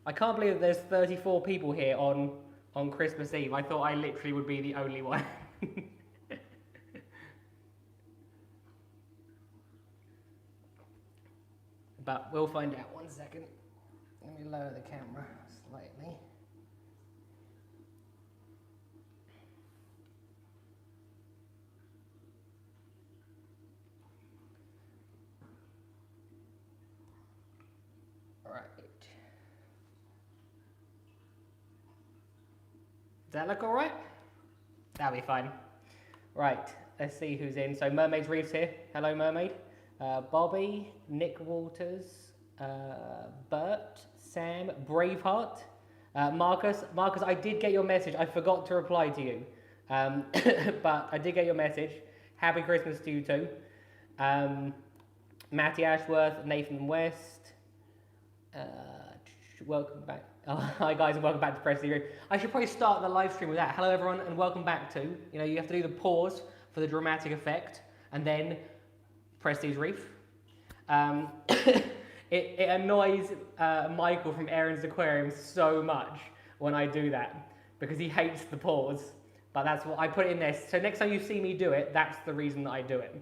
I can't believe that there's 34 people here on Christmas Eve. I thought I literally would be the only one. But we'll find out. 1 second. Let me lower the camera slightly. Right. Does that look alright? That'll be fine. Right, let's see who's in. So Mermaid's Reef's here. Hello, Mermaid. Bobby, Nick Walters, Bert, Sam, Braveheart, Marcus. Marcus, I did get your message. I forgot to reply to you. But I did get your message. Happy Christmas to you too. Matty Ashworth, Nathan West. Welcome back. Oh, hi guys, and welcome back to Prestige Reef. I should probably start the live stream with that. Hello everyone, and welcome back to. You know, you have to do the pause for the dramatic effect, and then Prestige Reef. It annoys Michael from Aaron's Aquarium so much when I do that because he hates the pause. But that's what I put it in there. So next time you see me do it, that's the reason that I do it.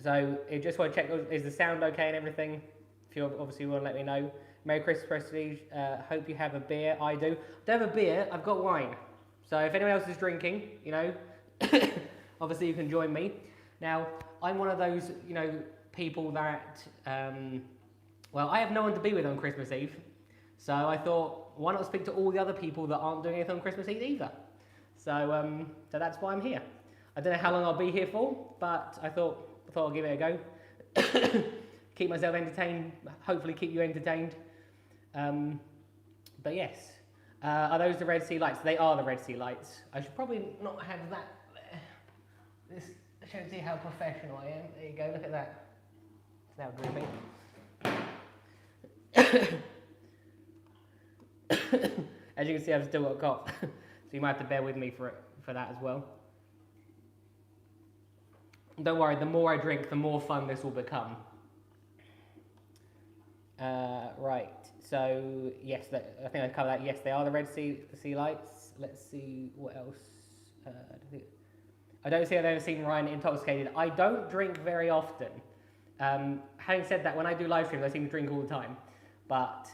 So I just want to check, is the sound okay and everything? If you obviously want to let me know. Merry Christmas, Prestige. Hope you have a beer. I do. I don't have a beer, I've got wine. So if anyone else is drinking, you know, obviously you can join me. Now, I'm one of those, you know, people that, well, I have no one to be with on Christmas Eve. So I thought, why not speak to all the other people that aren't doing anything on Christmas Eve either? So, so that's why I'm here. I don't know how long I'll be here for, but I thought I'll give it a go. Keep myself entertained, hopefully keep you entertained. But yes, are those the Red Sea lights? They are the Red Sea lights. I should probably not have that there. This shows you how professional I am. There you go, look at that. It's now dripping. As you can see, I've still got a cough, so you might have to bear with me for that as well. Don't worry, the more I drink, the more fun this will become. Right, so yes, I think I covered that. Yes, they are the Red Sea lights. Let's see what else. I don't see I've ever seen Ryan intoxicated. I don't drink very often. Having said that, when I do live streams, I seem to drink all the time. But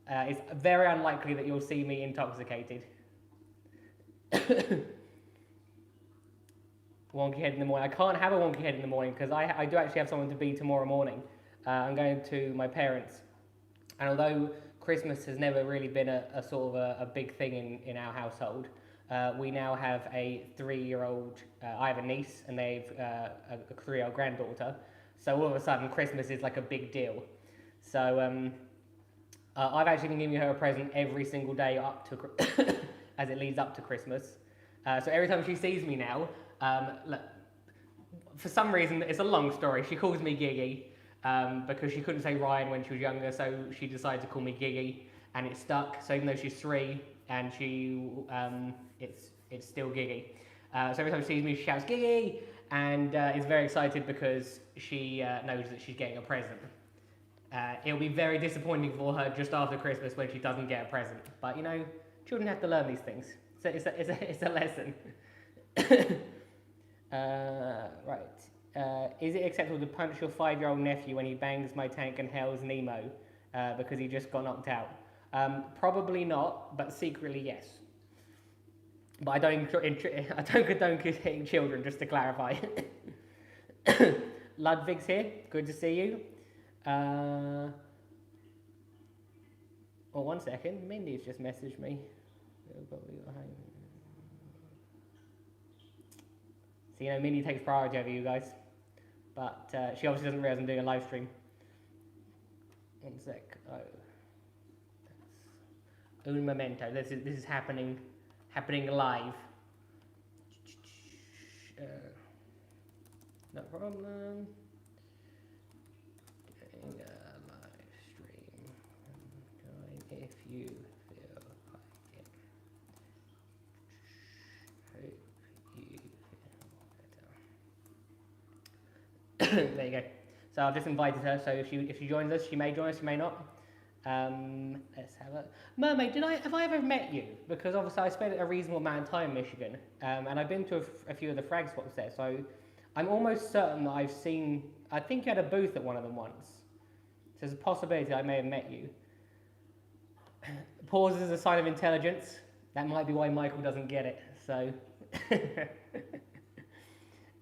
it's very unlikely that you'll see me intoxicated. Wonky head in the morning. I can't have a wonky head in the morning because I do actually have someone to be tomorrow morning. I'm going to my parents. And although Christmas has never really been a sort of a big thing in our household, we now have a 3-year-old, I have a niece and they've a 3-year-old granddaughter. So all of a sudden Christmas is like a big deal. So I've actually been giving her a present every single day up to, as it leads up to Christmas. So every time she sees me now, look, for some reason, it's a long story, she calls me Giggy. Because she couldn't say Ryan when she was younger, so she decided to call me Giggy, and it stuck. So even though she's 3, and it's still Giggy. So every time she sees me, she shouts Giggy, and is very excited because she knows that she's getting a present. It'll be very disappointing for her just after Christmas when she doesn't get a present. But you know, children have to learn these things. So it's a lesson. Right. Is it acceptable to punch your 5-year-old nephew when he bangs my tank and hails Nemo because he just got knocked out? Probably not, but secretly yes. But I don't condone hitting children, just to clarify. Ludwig's here. Good to see you. Well, 1 second. Mindy's just messaged me. So you know, Mindy takes priority over you guys. But she obviously doesn't realise I'm doing a live stream. 1 sec. Oh, that's un momento. This is happening live. No problem. Doing a live stream. Join if you feel like it. Hope you feel better. There you go. So I've just invited her, so if she joins us, she may join us, she may not. Let's have a Mermaid. Have I ever met you? Because obviously I spent a reasonable amount of time in Michigan, and I've been to a few of the frag spots there. So I'm almost certain that I've seen. I think you had a booth at one of them once. So there's a possibility I may have met you. Pause is a sign of intelligence. That might be why Michael doesn't get it. So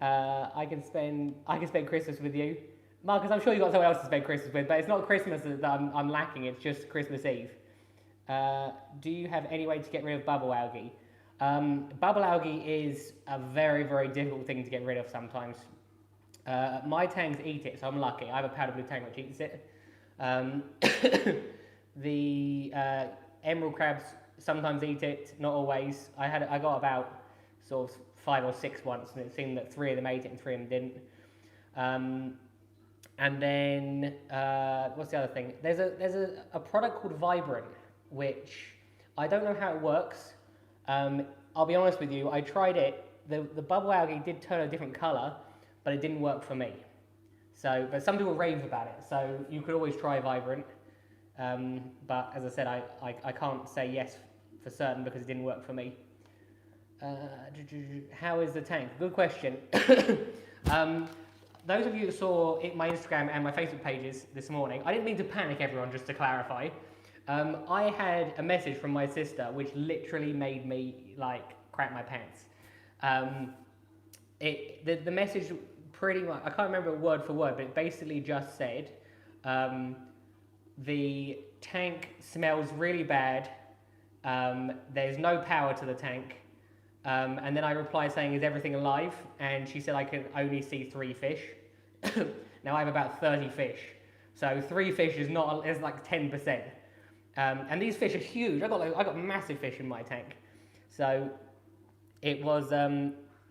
I can spend Christmas with you. Marcus, I'm sure you've got someone else to spend Christmas with, but it's not Christmas that I'm lacking, it's just Christmas Eve. Do you have any way to get rid of bubble algae? Bubble algae is a very, very difficult thing to get rid of sometimes. My tanks eat it, so I'm lucky. I have a powder blue tank which eats it. The emerald crabs sometimes eat it, not always. I got about sort of 5 or 6 once, and it seemed that 3 of them ate it and 3 of them didn't. And then, what's the other thing? There's a product called Vibrant, which I don't know how it works. I'll be honest with you, I tried it. The bubble algae did turn a different colour, but it didn't work for me. So, but some people rave about it, so you could always try Vibrant. But as I said, I can't say yes for certain because it didn't work for me. How is the tank? Good question. Those of you that saw my Instagram and my Facebook pages this morning, I didn't mean to panic everyone, just to clarify. I had a message from my sister which literally made me like crap my pants. The message pretty much, I can't remember word for word, but it basically just said, the tank smells really bad, there's no power to the tank, and then I replied saying, is everything alive? And she said I can only see 3 fish. Now I have about 30 fish, so 3 fish is like 10%. And these fish are huge. I got massive fish in my tank. So it was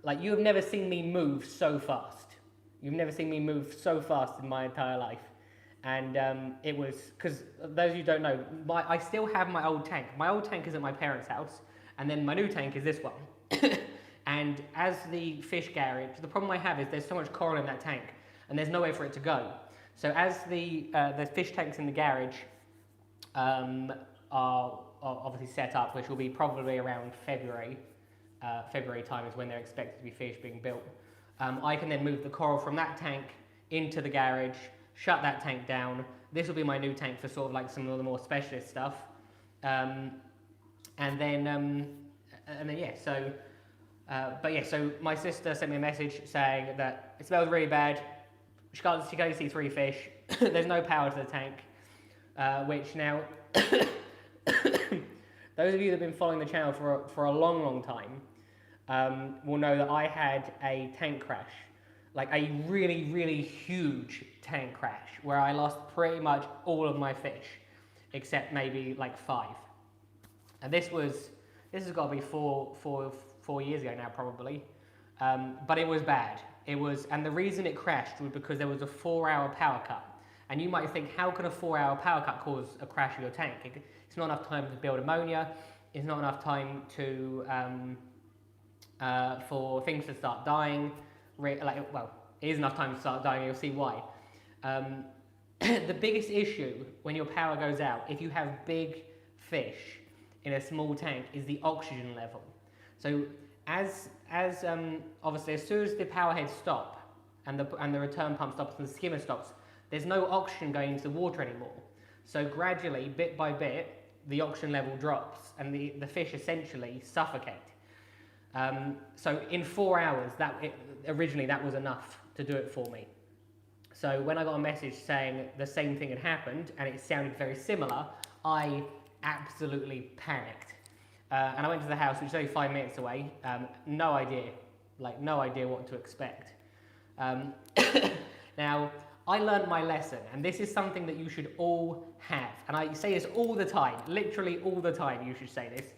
like, you have never seen me move so fast. You've never seen me move so fast in my entire life. And it was, because those of you who don't know, I still have my old tank. My old tank is at my parents' house, and then my new tank is this one. And as the fish garage, the problem I have is there's so much coral in that tank, and there's nowhere for it to go. So as the fish tanks in the garage are obviously set up, which will be probably around February time is when they're expected to be fish being built. I can then move the coral from that tank into the garage, shut that tank down. This will be my new tank for sort of like some of the more specialist stuff. And then yeah, so, but yeah, so my sister sent me a message saying that it smells really bad. She can only see 3 fish. There's no power to the tank, which now, those of you that have been following the channel for a long, long time will know that I had a tank crash, like a really, really huge tank crash, where I lost pretty much all of my fish, except maybe like 5. And this has got to be four years ago now, probably. But it was bad. And the reason it crashed was because there was a 4-hour power cut. And you might think, how can a 4-hour power cut cause a crash of your tank? It's not enough time to build ammonia. It's not enough time to for things to start dying. Well, it is enough time to start dying. You'll see why. The biggest issue when your power goes out, if you have big fish in a small tank, is the oxygen level. So obviously as soon as the power heads stop and the return pump stops and the skimmer stops, there's no oxygen going into the water anymore. So gradually, bit by bit, the oxygen level drops and the fish essentially suffocate. So in 4 hours, originally that was enough to do it for me. So when I got a message saying the same thing had happened and it sounded very similar, I absolutely panicked. And I went to the house, which is only 5 minutes away. No idea what to expect. Now, I learned my lesson, and this is something that you should all have. And I say this all the time, literally all the time you should say this.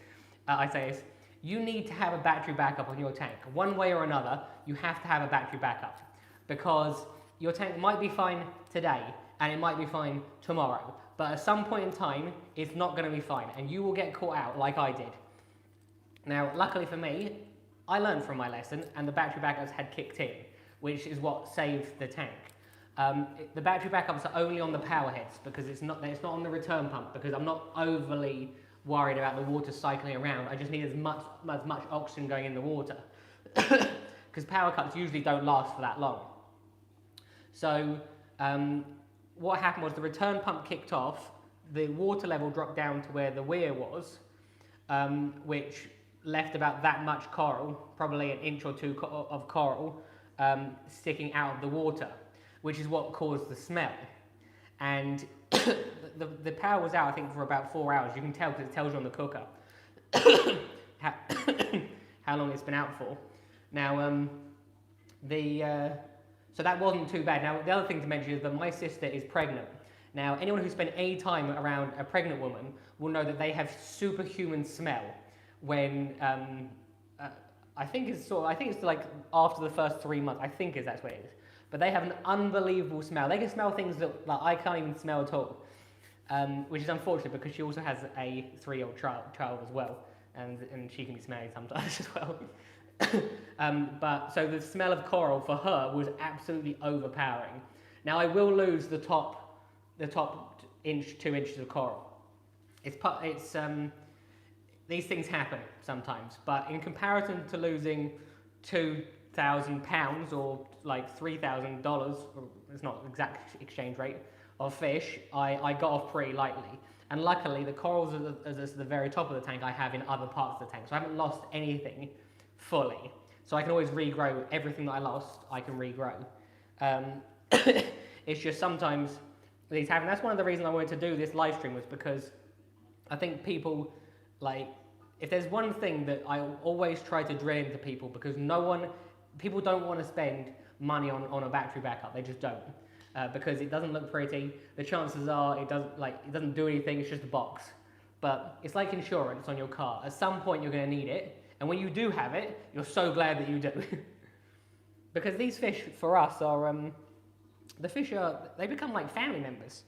I say this, you need to have a battery backup on your tank. One way or another, you have to have a battery backup. Because your tank might be fine today, and it might be fine tomorrow. But at some point in time, it's not going to be fine, and you will get caught out like I did. Now, luckily for me, I learned from my lesson, and the battery backups had kicked in, which is what saved the tank. The battery backups are only on the power heads because it's not on the return pump, because I'm not overly worried about the water cycling around. I just need as much oxygen going in the water, because power cuts usually don't last for that long. So what happened was the return pump kicked off, the water level dropped down to where the weir was, which left about that much coral, probably an inch or two of coral, sticking out of the water, which is what caused the smell. And the power was out, I think, for about 4 hours. You can tell because it tells you on the cooker how long it's been out for. Now, so that wasn't too bad. Now, the other thing to mention is that my sister is pregnant. Now, anyone who spent any time around a pregnant woman will know that they have superhuman smell when, I think it's like after the first 3 months, I think that's what it is. But they have an unbelievable smell. They can smell things that I can't even smell at all, which is unfortunate because she also has a 3-year-old child as well, and she can be smelly sometimes as well. But so the smell of coral for her was absolutely overpowering. Now I will lose the top inch, 2 inches of coral. These things happen sometimes, but in comparison to losing £2,000 or like $3,000, it's not exact exchange rate, of fish, I got off pretty lightly. And luckily the corals are at the very top of the tank I have in other parts of the tank, so I haven't lost anything fully. So I can always regrow everything that I lost, I can regrow. It's just sometimes these happen. That's one of the reasons I wanted to do this live stream, was because I think people, like, if there's one thing that I always try to drill into people, because people don't want to spend money on a battery backup, they just don't. Because it doesn't look pretty, the chances are it doesn't do anything, it's just a box. But it's like insurance on your car. At some point you're going to need it, and when you do have it, you're so glad that you do. Because these fish, for us, are they become like family members.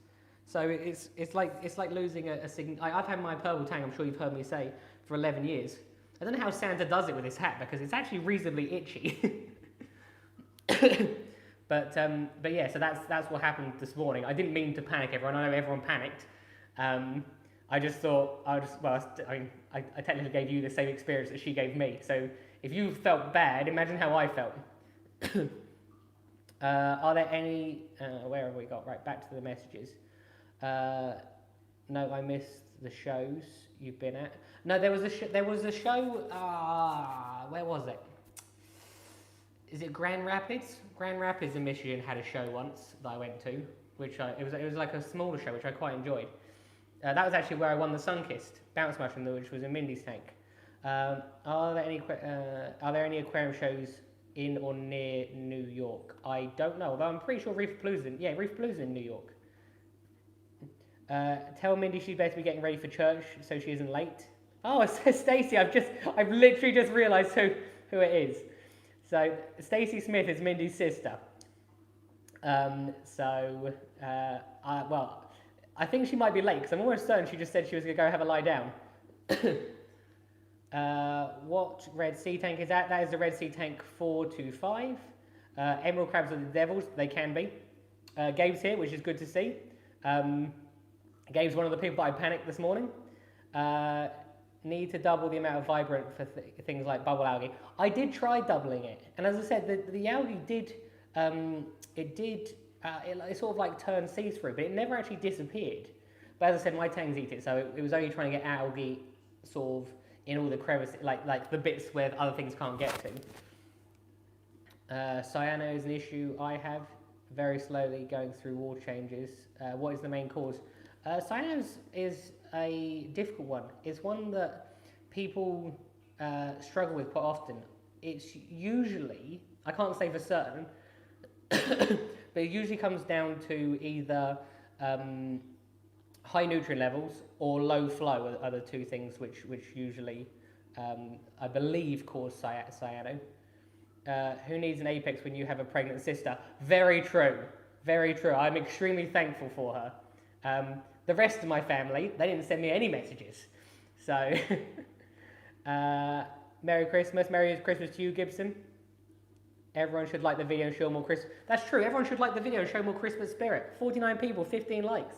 So it's like losing a I've had my purple tang, I'm sure you've heard me say, for 11 years. I don't know how Santa does it with his hat, because it's actually reasonably itchy. But yeah, so that's what happened this morning. I didn't mean to panic everyone. I know everyone panicked. I just thought I technically gave you the same experience that she gave me. So if you felt bad, imagine how I felt. Are there any? Where have we got? Right, back to the messages. No, I missed the shows you've been at. No, there was a show. Where was it? Is it Grand Rapids? Grand Rapids in Michigan had a show once that I went to, which it was like a smaller show, which I quite enjoyed. That was actually where I won the Sunkissed bounce mushroom, which was in Mindy's tank. Are there any aquarium shows in or near New York? I don't know, although I'm pretty sure Reefpalooza in New York. Tell Mindy she'd better be getting ready for church so she isn't late. Oh, it says Stacey. I've literally just realised who it is. So Stacey Smith is Mindy's sister. I think she might be late because I'm almost certain she just said she was going to go have a lie down. What Red Sea tank is that? That is the Red Sea tank 425. Emerald crabs are the devils. They can be. Gabe's here, which is good to see. Gabe's one of the people that I panicked this morning. Need to double the amount of vibrant for things like bubble algae. I did try doubling it, and as I said, the algae did it sort of like turned see-through, but it never actually disappeared. But as I said, my tangs eat it, so it was only trying to get algae sort of in all the crevices, like the bits where other things can't get to. Cyano is an issue I have, very slowly going through water changes. What is the main cause? Cyano is a difficult one. It's one that people struggle with quite often. It's usually, I can't say for certain, but it usually comes down to either high nutrient levels or low flow are the two things which usually, I believe, cause cyano. Who needs an apex when you have a pregnant sister? Very true, very true. I'm extremely thankful for her. The rest of my family, they didn't send me any messages. So, Merry Christmas to you, Gibson. Everyone should like the video and show more Christmas. That's true. Everyone should like the video and show more Christmas spirit. 49 people, 15 likes.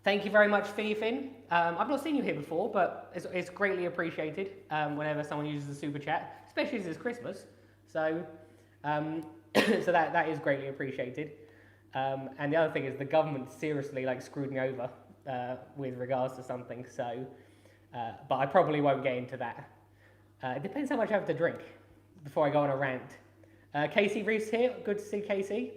Thank you very much, Reefing. I've not seen you here before, but it's greatly appreciated whenever someone uses the super chat, especially as it's Christmas. So, so that is greatly appreciated. And the other thing is the government seriously like screwed me over with regards to something. So, but I probably won't get into that. It depends how much I have to drink before I go on a rant. Casey Reef's here. Good to see Casey.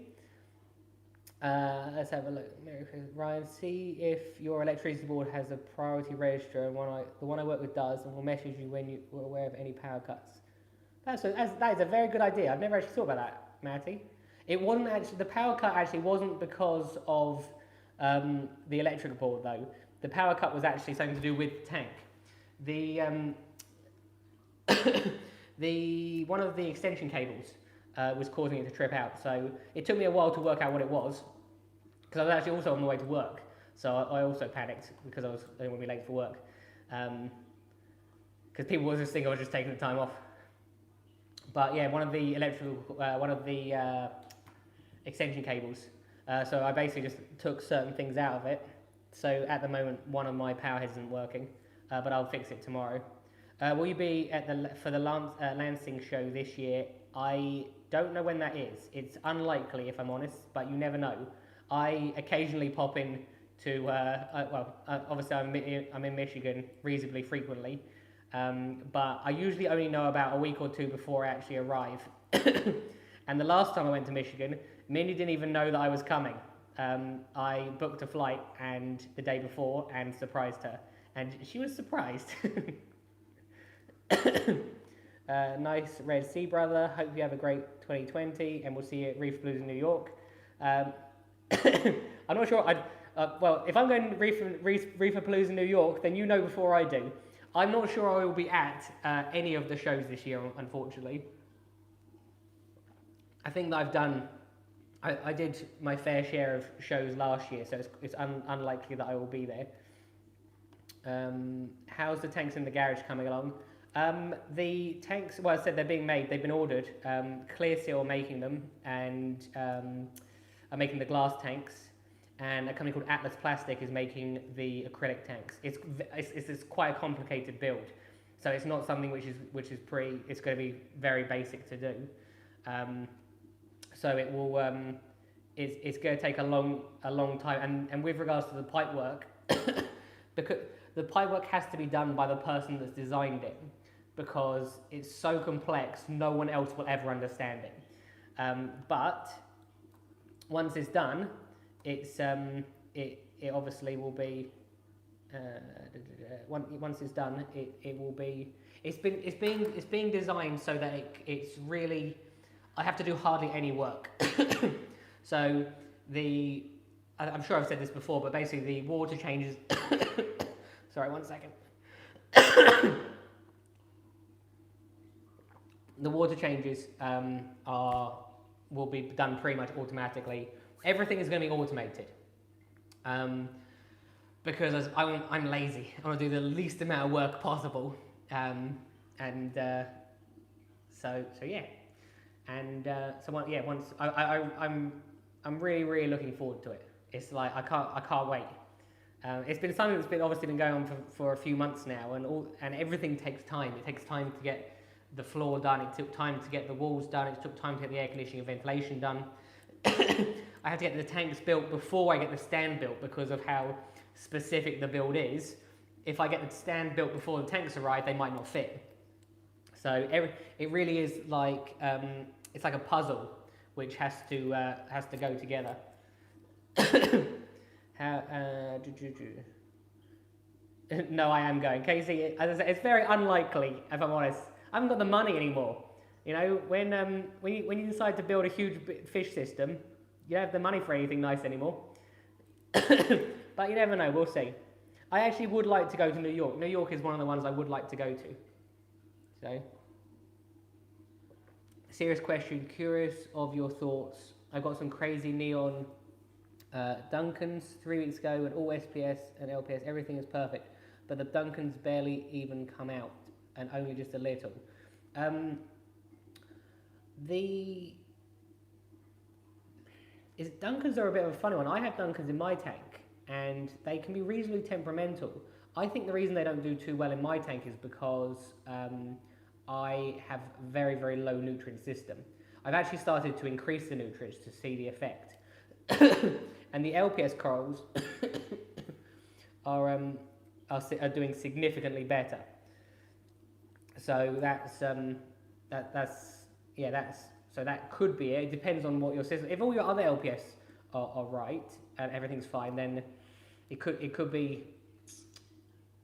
Let's have a look. Merry Christmas. Ryan, see if your electricity board has a priority register, and the one I work with does, and will message you when you're aware of any power cuts. That is a very good idea. I've never actually thought about that, Matty. It wasn't actually, the power cut actually wasn't because of the electric board though. The power cut was actually something to do with the tank. One of the extension cables was causing it to trip out. So it took me a while to work out what it was, because I was actually also on the way to work. So I also panicked because I didn't want to be late for work. Because people will just think I was just taking the time off. But yeah, one of the extension cables. So I basically just took certain things out of it. So at the moment, one of my power heads isn't working, but I'll fix it tomorrow. Will you be at for the Lansing show this year? I don't know when that is. It's unlikely, if I'm honest, but you never know. I occasionally pop in to, obviously I'm in Michigan reasonably frequently, but I usually only know about a week or two before I actually arrive. And the last time I went to Michigan, Mindy didn't even know that I was coming. I booked a flight and the day before and surprised her, and she was surprised. Nice Red Sea brother. Hope you have a great 2020, and we'll see you at Reef Blues in New York. I'm not sure. Well, if I'm going to Reefer Blues in New York, then you know before I do. I'm not sure I will be at any of the shows this year, unfortunately. I think that I've done. I did my fair share of shows last year, so it's unlikely that I will be there. How's the tanks in the garage coming along? The tanks, well, I said they're being made, they've been ordered. Clear Seal are making them, and are making the glass tanks, and a company called Atlas Plastic is making the acrylic tanks. It's quite a complicated build, so it's not something which is it's going to be very basic to do. So it will, it's going to take a long time, and with regards to the pipe work, because the pipe work has to be done by the person that's designed it, because it's so complex, no one else will ever understand it. But once it's done, it obviously will be. Once it's done, it will be. It's being designed so that it's really. I have to do hardly any work. So I'm sure I've said this before, but basically the water changes. Sorry, 1 second. The water changes will be done pretty much automatically. Everything is going to be automated. Because I'm lazy. I want to do the least amount of work possible. So yeah. And once I'm really looking forward to it. It's like I can't wait. It's been something that's obviously been going on for a few months now, and everything takes time. It takes time to get the floor done. It took time to get the walls done. It took time to get the air conditioning and ventilation done. I have to get the tanks built before I get the stand built because of how specific the build is. If I get the stand built before the tanks arrive, they might not fit. So it really is like it's like a puzzle which has to go together. No, I am going. Casey, as I said, it's very unlikely, if I'm honest. I haven't got the money anymore. You know, when you decide to build a huge fish system, you don't have the money for anything nice anymore. But you never know, we'll see. I actually would like to go to New York. New York is one of the ones I would like to go to. So, serious question, curious of your thoughts. I got some crazy neon Duncans 3 weeks ago, and all SPS and LPS, everything is perfect. But the Duncans barely even come out, and only just a little. Duncans are a bit of a funny one. I have Duncans in my tank, and they can be reasonably temperamental. I think the reason they don't do too well in my tank is because I have very, very low nutrient system. I've actually started to increase the nutrients to see the effect. And the LPS corals are doing significantly better. So so that could be it. It depends on what your system. If all your other LPS are right and everything's fine, then it could be.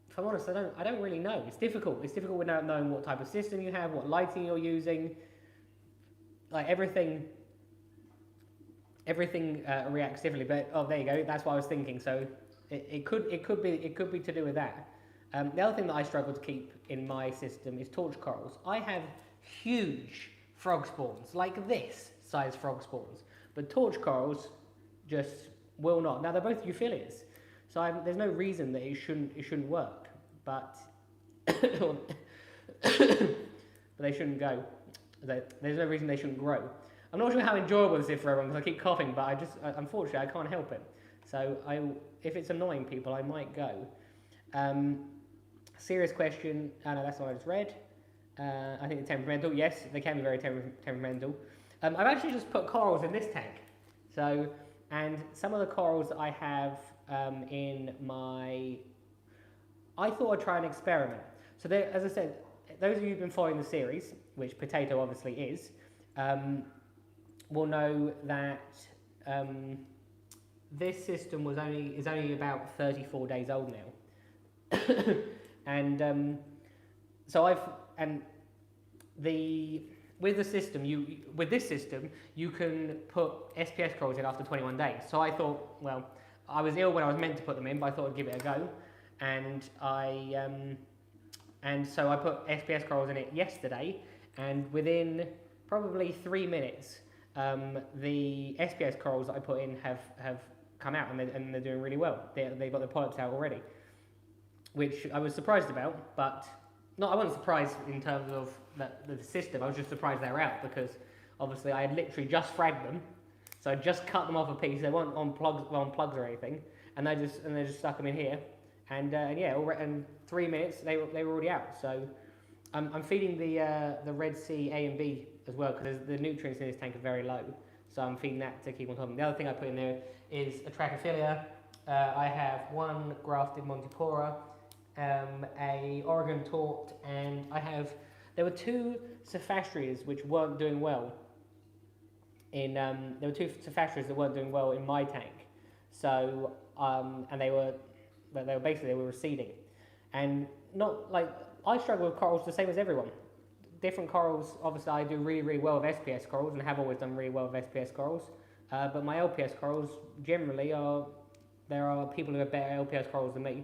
If I'm honest, I don't really know. It's difficult. It's difficult without knowing what type of system you have, what lighting you're using. Like everything reacts differently. But oh, there you go. That's what I was thinking. So it could be to do with that. The other thing that I struggle to keep in my system is torch corals. I have huge frog spawns, like this size frog spawns, but torch corals just will not. Now they're both euphyllias, so there's no reason that it shouldn't work, but but they shouldn't go. There's no reason they shouldn't grow. I'm not sure how enjoyable this is for everyone because I keep coughing, but unfortunately I can't help it. So if it's annoying people, I might go. Serious question. Oh no, that's what I just read. I think the temperamental, yes, they can be very temperamental. I've actually just put corals in this tank. So, and some of the corals that I have in my... I thought I'd try an experiment. So there, as I said, those of you who've been following the series, which Potato obviously is, will know that this system is only about 34 days old now. And with this system, you can put SPS corals in after 21 days. So I thought, well, I was ill when I was meant to put them in, but I thought I'd give it a go, and so I put SPS corals in it yesterday, and within probably 3 minutes, the SPS corals that I put in have come out, and they're doing really well. They've got the polyps out already, which I was surprised about, but I wasn't surprised in terms of the system. I was just surprised they were out because obviously I had literally just fragged them, so I just cut them off a piece. They weren't on plugs or anything, and they just stuck them in here, and in 3 minutes they were already out. So I'm feeding the Red Sea A and B as well because the nutrients in this tank are very low, so I'm feeding that to keep on top of them. The other thing I put in there is a Trachyphilia. I have one grafted Montipora, a Oregon Tort, and there were two Cephastries which weren't doing well there were two Cephastries that weren't doing well in my tank. So and they were receding, and not like I struggle with corals the same as everyone. Different corals, obviously I do really, really well with SPS corals and have always done really well with SPS corals, but my LPS corals generally there are people who have better LPS corals than me.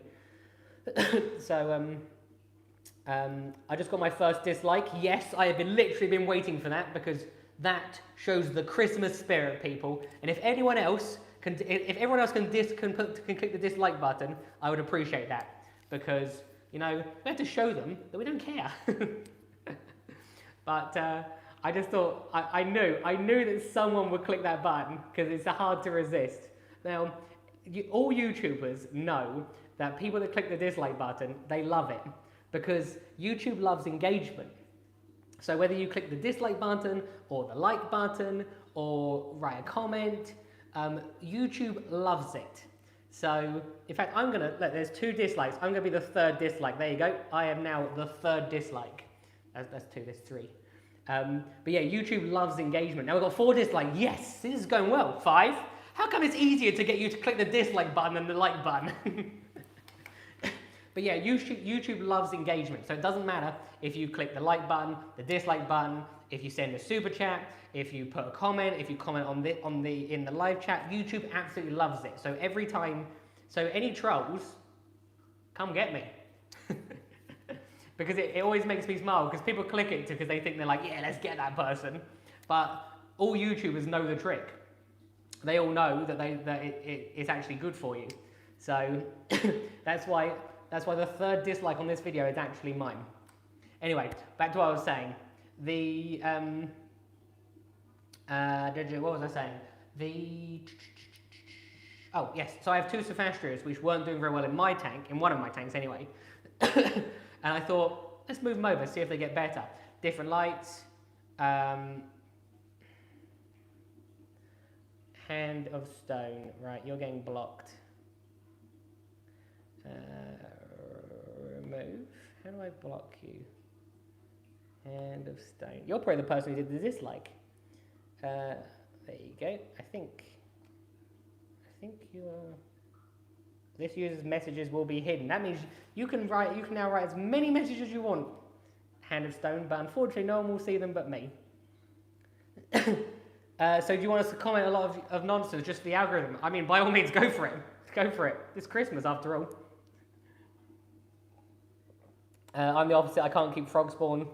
So I just got my first dislike. Yes, I have literally been waiting for that because that shows the Christmas spirit, people. And if everyone else can click the dislike button, I would appreciate that because we have to show them that we don't care. But I just thought I knew that someone would click that button because it's hard to resist. Now, all YouTubers know that people that click the dislike button, they love it because YouTube loves engagement. So whether you click the dislike button or the like button or write a comment, YouTube loves it. So in fact, there's 2 dislikes. I'm gonna be the 3rd dislike. There you go. I am now the 3rd dislike. That's 2, there's 3. But yeah, YouTube loves engagement. Now we've got 4 dislikes. Yes, this is going well. 5. How come it's easier to get you to click the dislike button than the like button? But yeah, YouTube loves engagement, so it doesn't matter if you click the like button, the dislike button, if you send a super chat, if you put a comment, if you comment in the live chat. YouTube absolutely loves it. So every time, any trolls, come get me, because it always makes me smile because people click it because they think they're like, yeah, let's get that person, but all YouTubers know the trick. They all know that it's actually good for you. So that's why the 3rd dislike on this video is actually mine. Anyway, back to what I was saying. What was I saying? Oh, yes. So I have two Sophastras which weren't doing very well in my tank, in one of my tanks anyway. And I thought, let's move them over, see if they get better. Different lights. Hand of stone. Right, you're getting blocked. Remove. How do I block you? Hand of stone. You're probably the person who did the dislike. There you go. I think you are. This user's messages will be hidden. That means you can now write as many messages as you want. Hand of stone, but unfortunately no one will see them but me. So do you want us to comment a lot of nonsense, just for the algorithm? I mean, by all means, go for it. Go for it. It's Christmas after all. I'm the opposite. I can't keep frog spawn.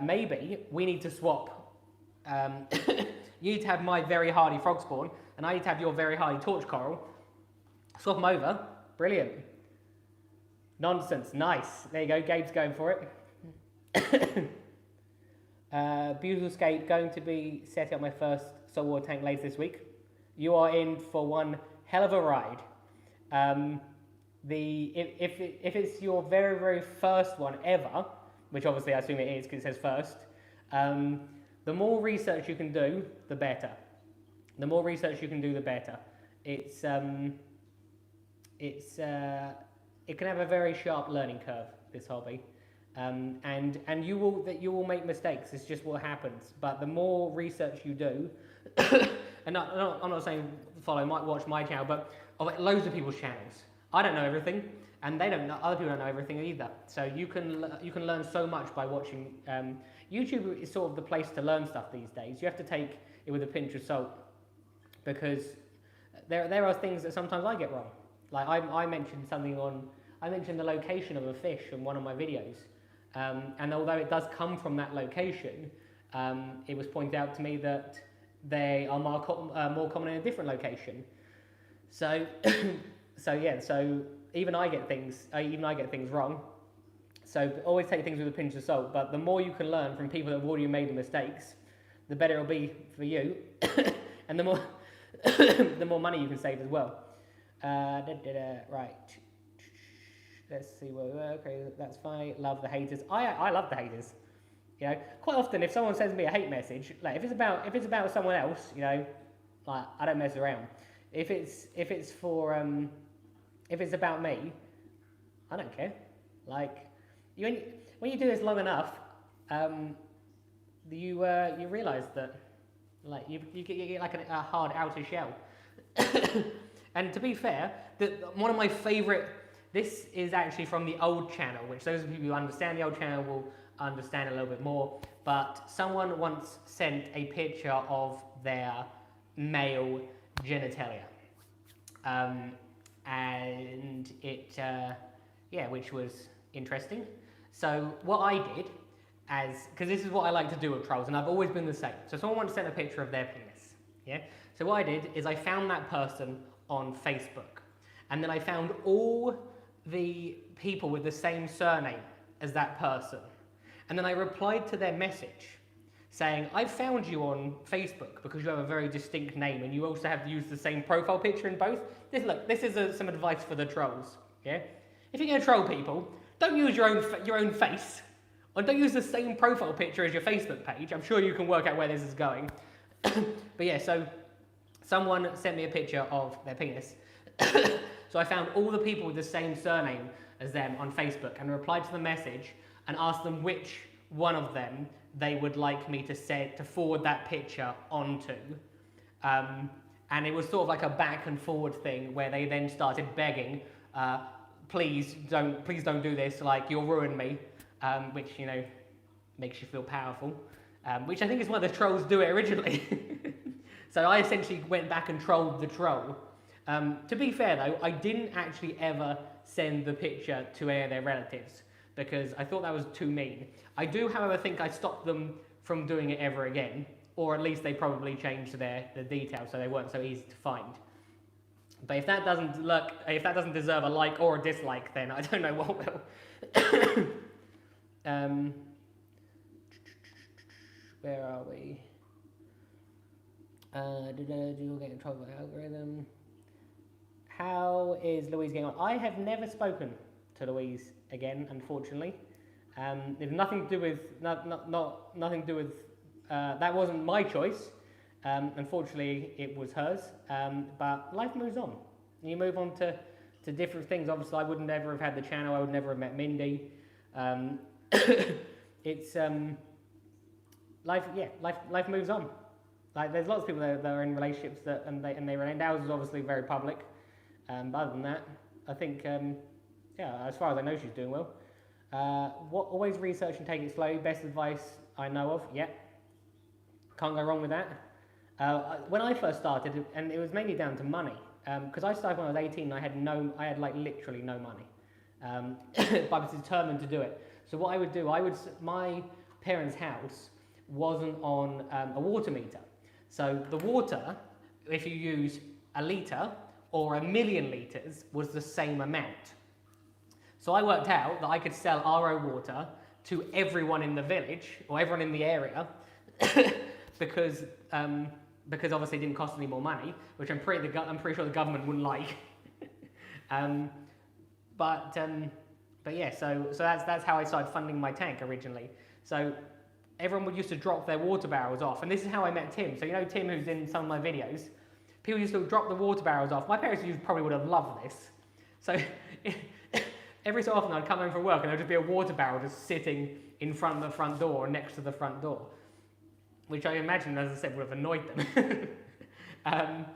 Maybe we need to swap. You need to have my very hardy frog spawn, and I need to have your very hardy torch coral. Swap them over. Brilliant. Nonsense. Nice. There you go. Gabe's going for it. Beautiful Scape, going to be setting up my first saltwater tank later this week. You are in for one hell of a ride. If it's your very, very first one ever, which obviously I assume it is because it says first, the more research you can do, the better. The more research you can do, the better. It can have a very sharp learning curve, this hobby. And you will make mistakes. It's just what happens. But the more research you do, and I'm not saying watch my channel, but loads of people's channels. I don't know everything, and they don't know. Other people don't know everything either. So you can learn so much by watching. YouTube is sort of the place to learn stuff these days. You have to take it with a pinch of salt, because there are things that sometimes I get wrong. Like I mentioned the location of a fish in one of my videos. And although it does come from that location, it was pointed out to me that they are more common in a different location. So, so even I get things wrong. So always take things with a pinch of salt. But the more you can learn from people that have already made the mistakes, the better it'll be for you, and the more the more money you can save as well. Right. Let's see where we were. Okay, that's fine. Love the haters. I love the haters. You know, quite often if someone sends me a hate message, like if it's about someone else, you know, like I don't mess around. If it's about me, I don't care. Like when you do this long enough, you realise that like you get like a hard outer shell. And to be fair, one of my favourite. This is actually from the old channel, which those of you who understand the old channel will understand a little bit more. But someone once sent a picture of their male genitalia, and it, which was interesting. So what I did, because this is what I like to do with trolls, and I've always been the same. So someone once sent a picture of their penis, yeah. So what I did is I found that person on Facebook, and then I found all the people with the same surname as that person. And then I replied to their message saying, I found you on Facebook because you have a very distinct name and you also have used the same profile picture in both. This is some advice for the trolls. Yeah? If you're going to troll people, don't use your own face, or don't use the same profile picture as your Facebook page. I'm sure you can work out where this is going. But yeah, so someone sent me a picture of their penis. So I found all the people with the same surname as them on Facebook and replied to the message and asked them which one of them they would like me to forward that picture onto. And it was sort of like a back and forward thing where they then started begging, please don't do this, like you'll ruin me, which, you know, makes you feel powerful, which I think is why the trolls do it originally. So I essentially went back and trolled the troll. To be fair though, I didn't actually ever send the picture to any of their relatives because I thought that was too mean. I do, however, think I stopped them from doing it ever again, or at least they probably changed the details so they weren't so easy to find. But if that doesn't deserve a like or a dislike, then I don't know what will. Where are we? Do you get in trouble with the algorithm? How is Louise getting on? I have never spoken to Louise again, unfortunately. It's nothing to do with nothing to do with that wasn't my choice. Unfortunately, it was hers. But life moves on. You move on to different things. Obviously, I would never have had the channel. I would never have met Mindy. It's life. Yeah, life moves on. Like there's lots of people that are in relationships and they relate. Ours is obviously very public. But other than that, I think yeah, as far as I know, she's doing well. Always research and take it slow. Best advice I know of. Yeah, can't go wrong with that. When I first started, and it was mainly down to money, because I started when I was 18. I had like literally no money, but I was determined to do it. So what I would do, my parents' house wasn't on a water meter. So the water, if you use a litre or 1,000,000 litres, was the same amount. So I worked out that I could sell RO water to everyone in the village or everyone in the area because obviously it didn't cost any more money, which I'm pretty sure the government wouldn't like. But yeah, so that's how I started funding my tank originally. So everyone used to drop their water barrels off, and this is how I met Tim. So you know Tim, who's in some of my videos. People used to drop the water barrels off. My parents probably would have loved this. So every so often I'd come home from work and there'd just be a water barrel just sitting in front of the front door or next to the front door, which I imagine, as I said, would have annoyed them. And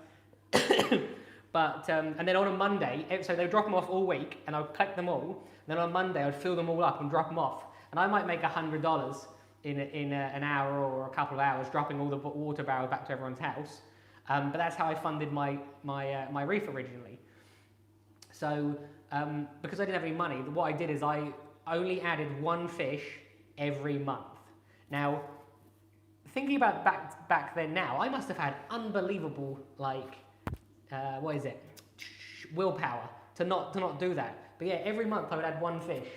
then on a Monday, so they'd drop them off all week and I'd collect them all. And then on Monday I'd fill them all up and drop them off. And I might make $100 in an hour or a couple of hours dropping all the water barrels back to everyone's house. But that's how I funded my reef originally. So because I didn't have any money, what I did is I only added one fish every month. Now, thinking about back then now, I must have had unbelievable willpower to not do that. But yeah, every month I would add one fish.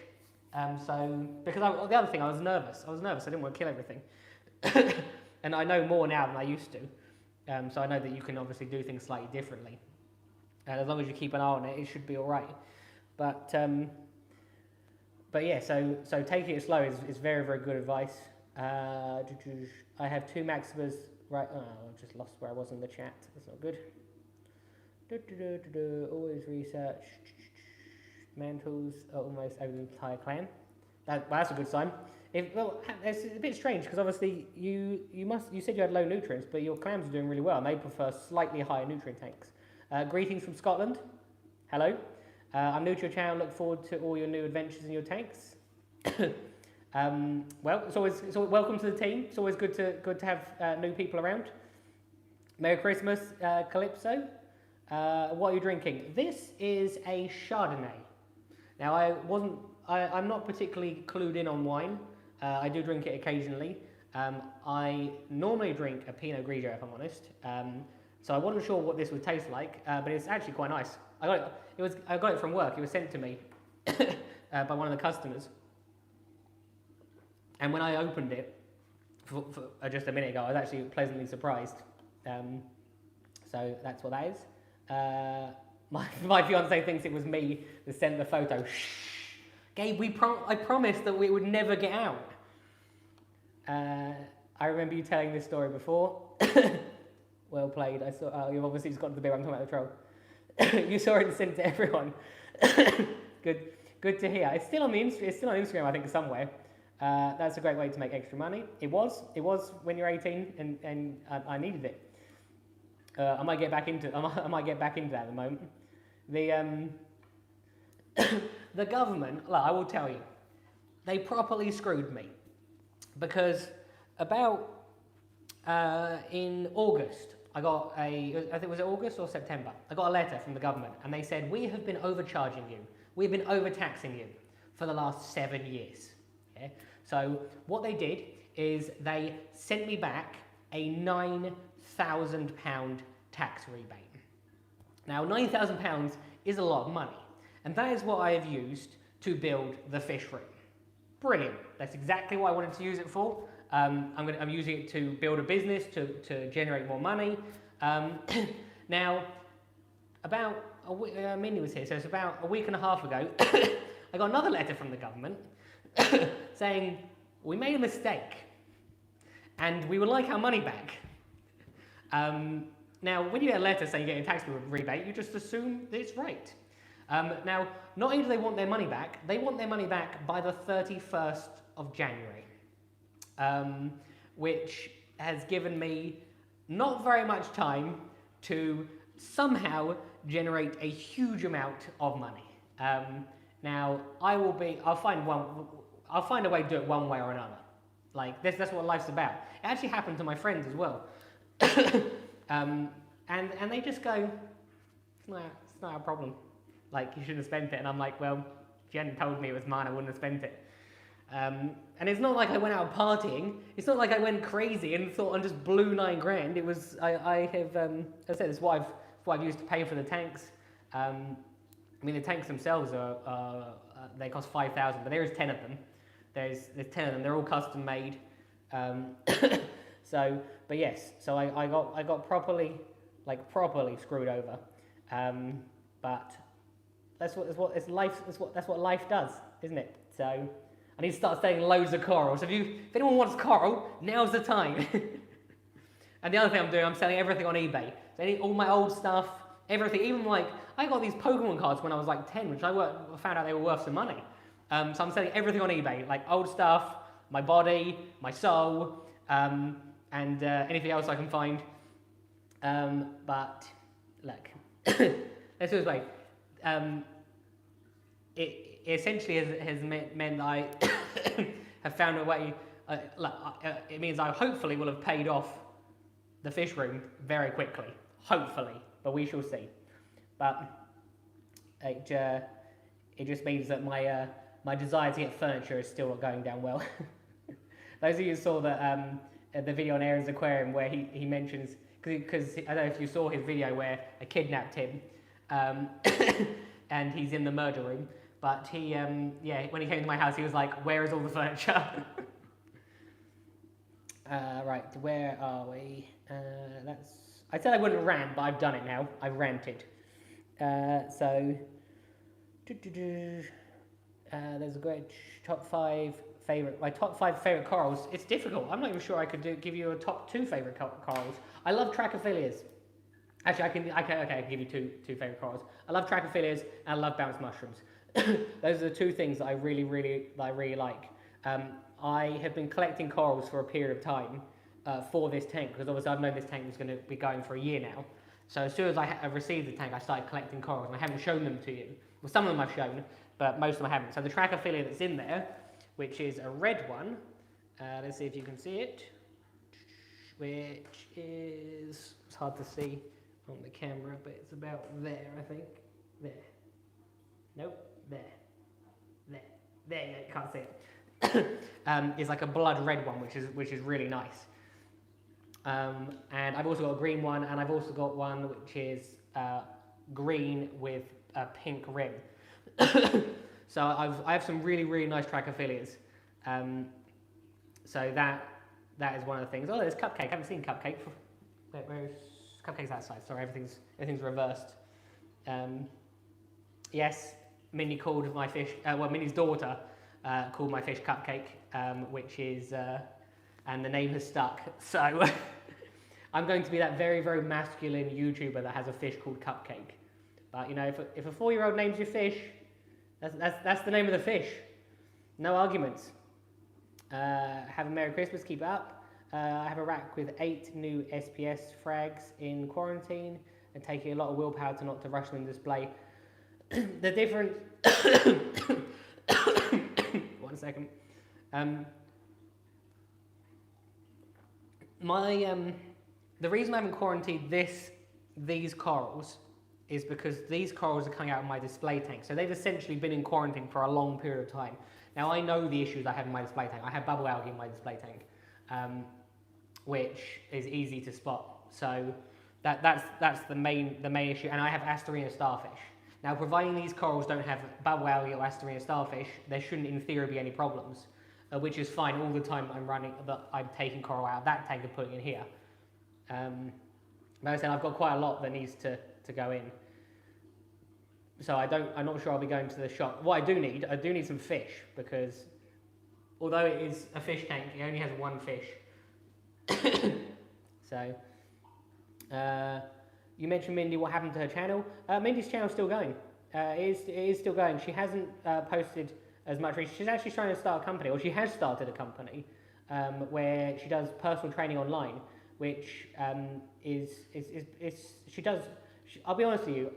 So because the other thing, I was nervous. I didn't want to kill everything. And I know more now than I used to. So I know that you can obviously do things slightly differently. And as long as you keep an eye on it, it should be all right. But yeah, so taking it slow is very, very good advice. I have 2 Maximas, right? Oh, I just lost where I was in the chat. That's not good. Always research. Mantles are almost over the entire clan. That's a good sign. It's a bit strange because obviously you said you had low nutrients, but your clams are doing really well and they prefer slightly higher nutrient tanks. Greetings from Scotland. Hello. I'm new to your channel. Look forward to all your new adventures in your tanks. Well, so welcome to the team. It's always good to have new people around. Merry Christmas, Calypso. What are you drinking? This is a Chardonnay. Now I'm not particularly clued in on wine. I do drink it occasionally. I normally drink a Pinot Grigio, if I'm honest. So I wasn't sure what this would taste like, but it's actually quite nice. I got it from work. It was sent to me by one of the customers. And when I opened it for just a minute ago, I was actually pleasantly surprised. So that's what that is. My fiance thinks it was me that sent the photo. Shh, Gabe, I promised that we would never get out. I remember you telling this story before. Well played. I saw. You've obviously just got to the bit where I'm talking about the troll. You saw it and sent it to everyone. Good to hear. It's still on Instagram, I think, somewhere. That's a great way to make extra money. It was when you're 18, and I needed it. I might get back into that at the moment. The government, I will tell you, they properly screwed me because about in August, I think was it August or September? I got a letter from the government, and they said we have been overcharging you, we've been overtaxing you for the last 7 years. Yeah? So what they did is they sent me back a £9,000 tax rebate. Now £9,000 is a lot of money, and that is what I have used to build the fish room. Brilliant. That's exactly what I wanted to use it for. I'm using it to build a business, to generate more money. Now, about a week, Minnie was here, so it's about a week and a half ago, I got another letter from the government saying, we made a mistake and we would like our money back. Now, when you get a letter saying you're getting a tax rebate, you just assume that it's right. Now, not only do they want their money back, they want their money back by the 31st of January, which has given me not very much time to somehow generate a huge amount of money. Now, I'll find a way to do it one way or another. Like, that's what life's about. It actually happened to my friends as well. And they just go, it's not our problem. Like, you shouldn't have spent it. And I'm like, well, if you hadn't told me it was mine, I wouldn't have spent it. And it's not like I went out partying. It's not like I went crazy and thought I just blew $9,000. It was, I have, as I said, it's what I've used to pay for the tanks. I mean, the tanks themselves they cost $5,000, but there is 10 of them. There's 10 of them. They're all custom made. So, but yes, so I got properly screwed over. But that's what life does, isn't it? So I need to start selling loads of coral. So if anyone wants coral, now's the time. And the other thing I'm doing, I'm selling everything on eBay. So all my old stuff, everything, even like, I got these Pokemon cards when I was like 10, which I found out they were worth some money. So I'm selling everything on eBay, like old stuff, my body, my soul, and anything else I can find. But look, let's do it this way. It essentially has meant that I have found a way. It means I hopefully will have paid off the fish room very quickly, hopefully, but we shall see. But it just means that my desire to get furniture is still not going down well. Those of you who saw the video on Aaron's aquarium where he mentions, because I don't know if you saw his video where I kidnapped him, and he's in the murder room. But when he came to my house, he was like, "Where is all the furniture?" Right, where are we? I said I wouldn't rant, but I've done it now. I've ranted. There's a great top 5 favorite corals. It's difficult. I'm not even sure I could give you a top 2 favorite corals. I love Trachyphilias. Actually, I can give you two favorite corals. I love Trachyphilias and I love bounce mushrooms. Those are the 2 things that I really like. I have been collecting corals for a period of time for this tank, because obviously I've known this tank was going to be going for a year now. So as soon as I received the tank, I started collecting corals, and I haven't shown them to you. Well, some of them I've shown, but most of them I haven't. So the Trachyphilia that's in there, which is a red one, let's see if you can see it, which is, it's hard to see on the camera, but it's about there, I think. There. Nope. There. Yeah, you can't see it. Is like a blood red one, which is really nice. And I've also got a green one, and I've also got one which is green with a pink rim. So I have some really nice Trachyphilias. So that is one of the things. Oh, there's Cupcake. I haven't seen Cupcake. Where's Cupcake's that side? Sorry, everything's reversed. Yes, Minnie called my fish. Minnie's daughter called my fish Cupcake, which is, and the name has stuck. So I'm going to be that very masculine YouTuber that has a fish called Cupcake. But you know, if a 4-year-old names your fish, that's the name of the fish. No arguments. Have a Merry Christmas. Keep it up. I have a rack with 8 new SPS frags in quarantine, and taking a lot of willpower to not to rush them in display. The difference. 1 second. The reason I haven't quarantined these corals is because these corals are coming out of my display tank. So they've essentially been in quarantine for a long period of time. Now I know the issues I have in my display tank. I have bubble algae in my display tank, which is easy to spot. So that's the main issue. And I have Astorina starfish. Now, providing these corals don't have bubble algae or Astorina starfish, there shouldn't in theory be any problems. which is fine all the time I'm taking coral out of that tank and putting in here. Like I said, I've got quite a lot that needs to go in. So I'm not sure I'll be going to the shop. What I do need some fish, because although it is a fish tank, it only has one fish. So, you mentioned Mindy, what happened to her channel? Mindy's channel's still going. It is still going. She hasn't posted as much. She's actually trying to start a company, or she has started a company, where she does personal training online, which I'll be honest with you,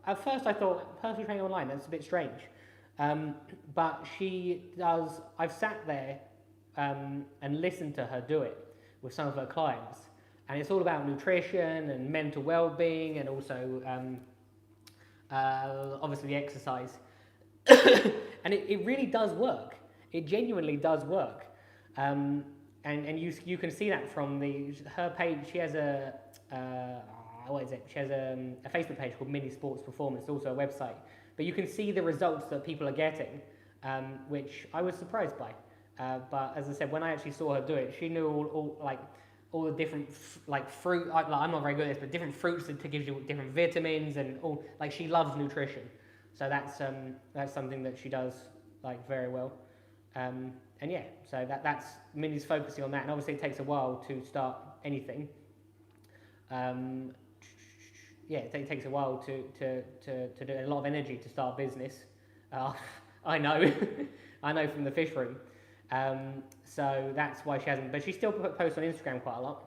at first I thought personal training online, that's a bit strange. But I've sat there and listened to her do it with some of her clients, and it's all about nutrition and mental well-being, and also obviously the exercise. And it really does work. It genuinely does work. And you can see that from her page. She has She has a Facebook page called Mini Sports Performance. It's also a website. But you can see the results that people are getting, which I was surprised by. But as I said, when I actually saw her do it, she knew all the different fruit. I'm not very good at this, but different fruits that gives you different vitamins, and all. Like, she loves nutrition, so that's something that she does very well. And yeah, so that's Mindy's focusing on that, and obviously it takes a while to start anything. Yeah, it takes a while to do a lot of energy to start a business. I know, I know from the fish room. So that's why she hasn't, but she still posts on Instagram quite a lot.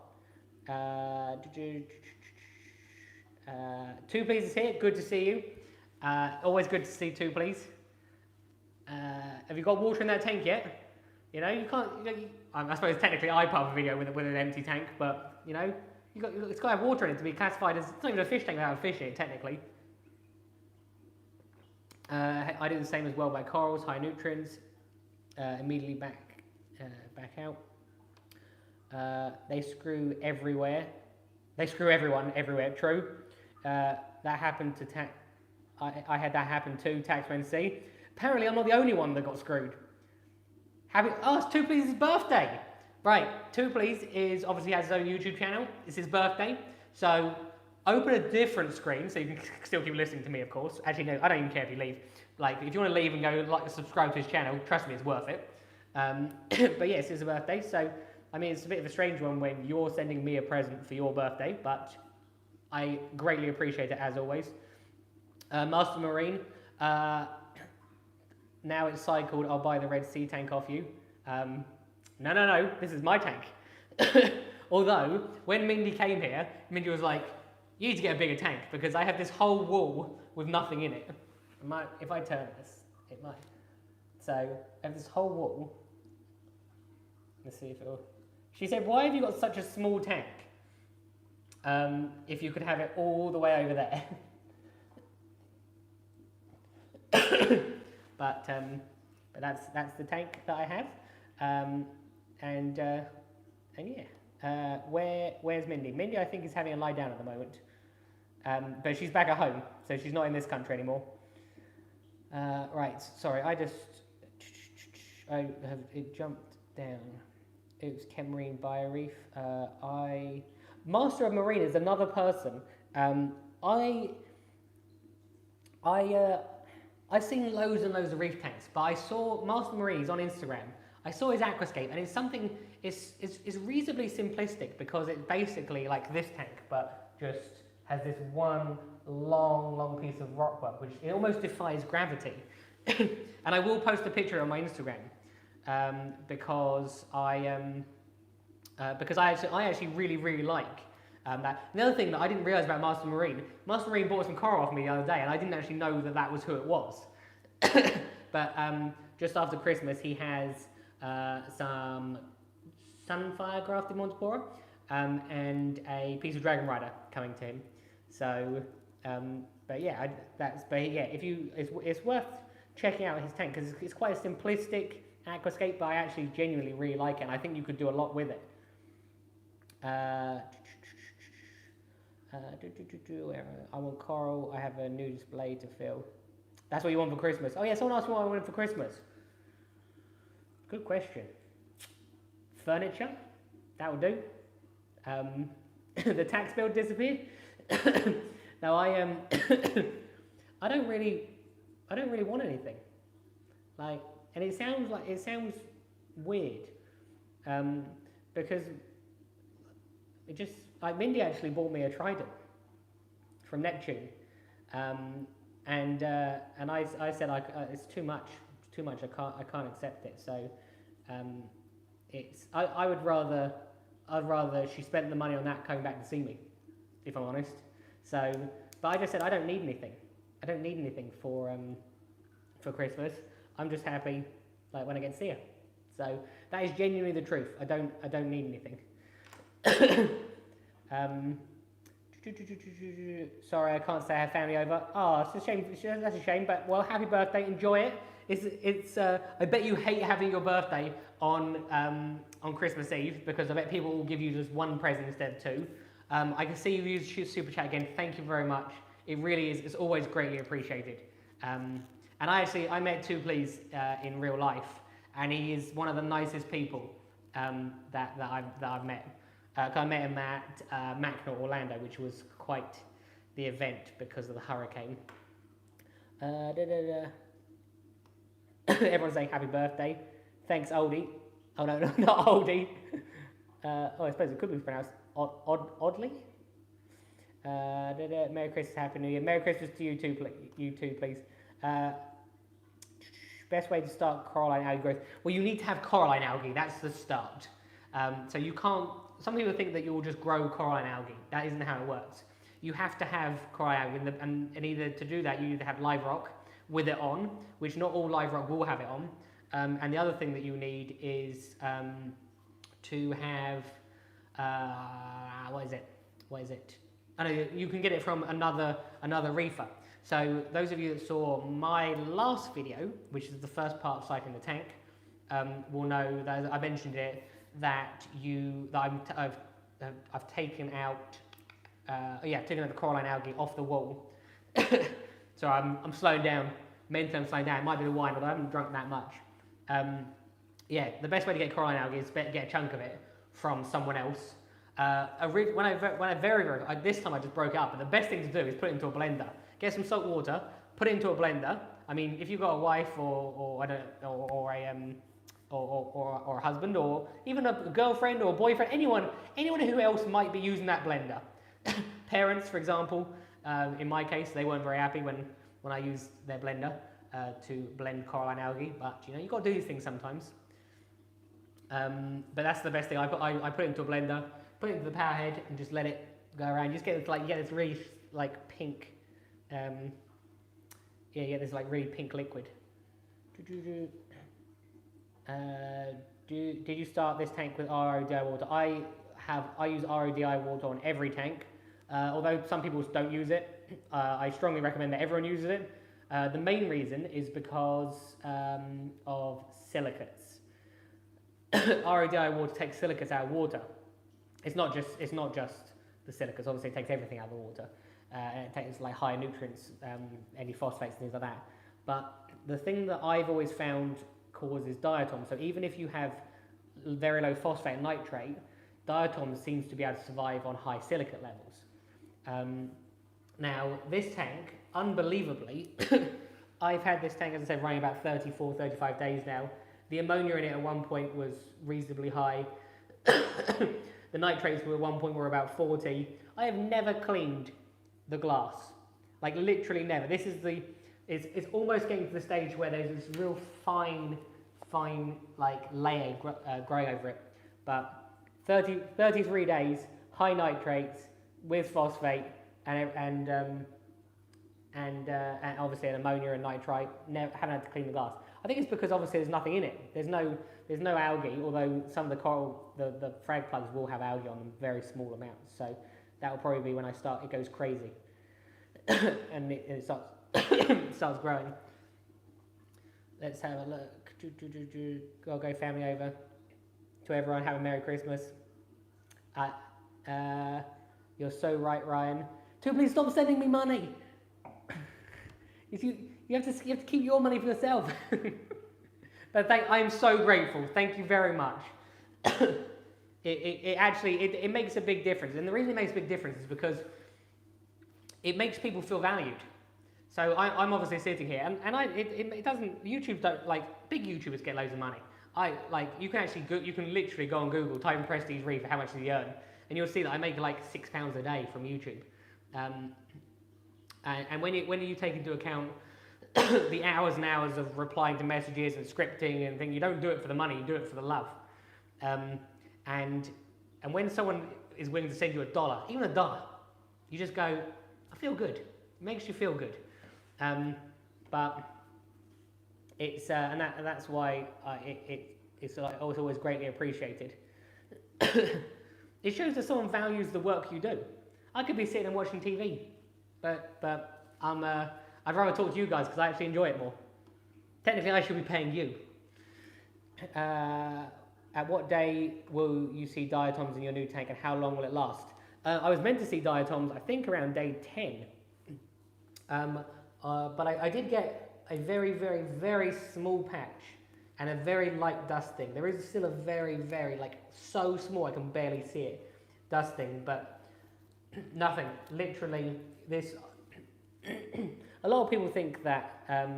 Two Please is here, good to see you. Always good to see Two Please. Have you got water in that tank yet? You know, you can't, I suppose technically I put up a video with an empty tank, but you know, it's got to have water in it to be classified as, it's not even a fish tank without a fish in it, technically. I did the same as well by corals, high nutrients, immediately back out. They screw everywhere. They screw everyone everywhere, true. That happened to I had that happen too, Taxman C. Apparently I'm not the only one that got screwed. It's Two Please's birthday. Right, Two Please obviously has his own YouTube channel. It's his birthday. So open a different screen so you can still keep listening to me, of course. Actually, no, I don't even care if you leave. If you want to leave and go subscribe to his channel, trust me, it's worth it. But yes, it's his birthday. So, I mean, it's a bit of a strange one when you're sending me a present for your birthday, but I greatly appreciate it as always. Master Marine, now it's cycled, I'll buy the Red Sea tank off you. No, this is my tank. Although, when Mindy came here, Mindy was like, you need to get a bigger tank, because I have this whole wall with nothing in it. If I turn this, it might. So, I have this whole wall. Let's see if it'll... She said, why have you got such a small tank? If you could have it all the way over there. But that's the tank that I have. And yeah, where's Mindy? Mindy, I think, is having a lie down at the moment. But she's back at home, so she's not in this country anymore. Right, sorry, it jumped down. It was Chem Marine BioReef. Master of Marine is another person. I've seen loads and loads of reef tanks, but I saw Master Marine, he's on Instagram. I saw his aquascape, and it's something, it's reasonably simplistic, because it's basically like this tank, but just has this one long piece of rockwork, which it almost defies gravity. And I will post a picture on my Instagram, because I actually really like that. Another thing that I didn't realise about Master Marine bought some coral off me the other day, and I didn't actually know that was who it was. But just after Christmas, he has some sunfire grafted Montipora, and a piece of Dragon Rider coming to him. So, but yeah, it's worth checking out his tank, because it's quite a simplistic aquascape, but I actually genuinely really like it, and I think you could do a lot with it. I want coral. I have a new display to fill. That's what you want for Christmas. Oh yeah, someone asked me what I wanted for Christmas. Good question. Furniture, that would do. The tax bill disappeared. No, I don't really want anything. Like, and it sounds weird, because it just like Mindy actually bought me a trident from Neptune, and I said it's too much. It's too much. I can't accept it. So I'd rather she spent the money on that coming back to see me, if I'm honest. So, but I just said I don't need anything. I don't need anything for Christmas. I'm just happy like when I get to see her. So that is genuinely the truth. I don't need anything. Sorry, I can't say I have family over. Oh, it's a shame. That's a shame. But well, happy birthday. Enjoy it. It's. I bet you hate having your birthday on Christmas Eve, because I bet people will give you just one present instead of two. I can see you use Super Chat again. Thank you very much. It really is. It's always greatly appreciated. And I met Two Please in real life, and he is one of the nicest people that I've met. I met him at Mackinac, Orlando, which was quite the event because of the hurricane. Everyone's saying happy birthday. Thanks, Oldie. Oh no, not Oldie. I suppose it could be pronounced oddly. Merry Christmas, Happy New Year. Merry Christmas to you too, please. Best way to start coralline algae growth. Well, you need to have coralline algae. That's the start. So you can't. Some people think that you'll just grow coralline algae. That isn't how it works. You have to have coralline algae, and either to do that, you either have live rock with it on, which not all live rock will have it on. And the other thing that you need is to have what is it? I know you can get it from another reefer. So those of you that saw my last video, which is the first part of cycling the tank, will know that I mentioned it. I've taken out taken out the coralline algae off the wall. So I'm slowing down. Mentally I'm slowing down. It might be the wine, although I haven't drunk that much. The best way to get coralline algae is get a chunk of it from someone else. This time I just broke it up, but the best thing to do is put it into a blender. Get some salt water, put it into a blender. I mean, if you've got a wife or a husband, or even a girlfriend or a boyfriend, anyone who else might be using that blender. Parents, for example, in my case, they weren't very happy when I used their blender to blend coralline algae. But you've got to do these things sometimes. But that's the best thing. I put it into a blender, put it into the power head, and just let it go around. You just get this really like pink. You get this like really pink liquid. Did you start this tank with RODI water? I use RODI water on every tank, although some people don't use it. I strongly recommend that everyone uses it. The main reason is because of silicates. RODI water takes silicates out of water. It's not just the silicates. Obviously, it takes everything out of the water. And it takes like higher nutrients, any phosphates and things like that. But the thing that I've always found causes diatoms. So even if you have very low phosphate and nitrate, diatoms seems to be able to survive on high silicate levels. Now this tank, unbelievably, I've had this tank, as I said, running about 34, 35 days now. The ammonia in it at one point was reasonably high. The nitrates at one point were about 40. I have never cleaned the glass, like literally never. This is it's almost getting to the stage where there's this real fine like layer growing over it. But 33 days, high nitrates with phosphate and obviously an ammonia and nitrite. Haven't had to clean the glass. I think it's because obviously there's nothing in it. There's no algae, although some of the coral, the frag plugs will have algae on them, very small amounts. So that will probably be when it goes crazy, and it starts growing. Let's have a look. Gotta go family over. To everyone, have a Merry Christmas. You're so right, Ryan. Please stop sending me money. You have to keep your money for yourself. But I'm so grateful. Thank you very much. It makes a big difference, and the reason it makes a big difference is because it makes people feel valued. So I'm obviously sitting here, and it doesn't. YouTube don't like big YouTubers get loads of money. You can actually you can literally go on Google, type in Prestige Reef, how much do you earn, and you'll see that I make like £6 a day from YouTube. And when you take into account the hours and hours of replying to messages and scripting and things, you don't do it for the money, you do it for the love. And when someone is willing to send you $1, even $1, you just go, I feel good. It makes you feel good. But it's and that's why it's always greatly appreciated. It shows that someone values the work you do. I could be sitting and watching TV, but I'd rather talk to you guys because I actually enjoy it more. Technically, I should be paying you. At what day will you see diatoms in your new tank, and how long will it last? I was meant to see diatoms, I think, around day 10. But I did get a very, very, very small patch and a very light dusting. There is still a very, very, so small I can barely see it, dusting, but nothing. Literally, this... A lot of people think that... well,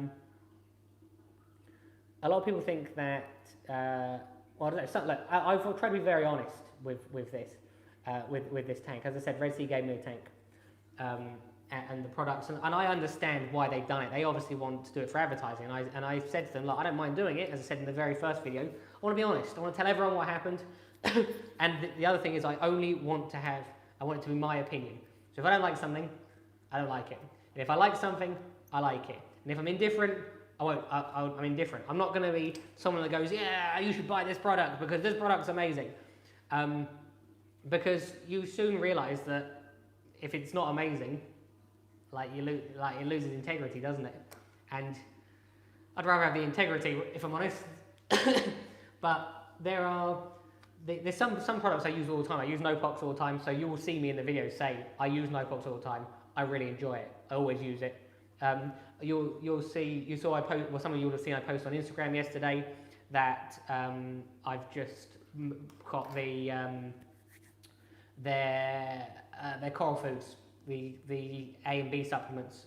I don't know. Look, I've tried to be very honest with this tank. As I said, Red Sea gave me a tank, and the products, and I understand why they've done it. They obviously want to do it for advertising, and I said to them, look, I don't mind doing it. As I said in the very first video, I want to be honest. I want to tell everyone what happened. And the other thing is, I want it to be my opinion. So if I don't like something, I don't like it. And if I like something, I like it. And if I'm indifferent, I'm indifferent. I'm not going to be someone that goes, yeah, you should buy this product because this product's amazing. Because you soon realise that if it's not amazing, it loses integrity, doesn't it? And I'd rather have the integrity, if I'm honest. But there's some products I use all the time. I use Nopox all the time, so you will see me in the video say, I use Nopox all the time. I really enjoy it. I always use it. You'll see, some of you will have seen I posted on Instagram yesterday that I've just got their coral foods, the A and B supplements.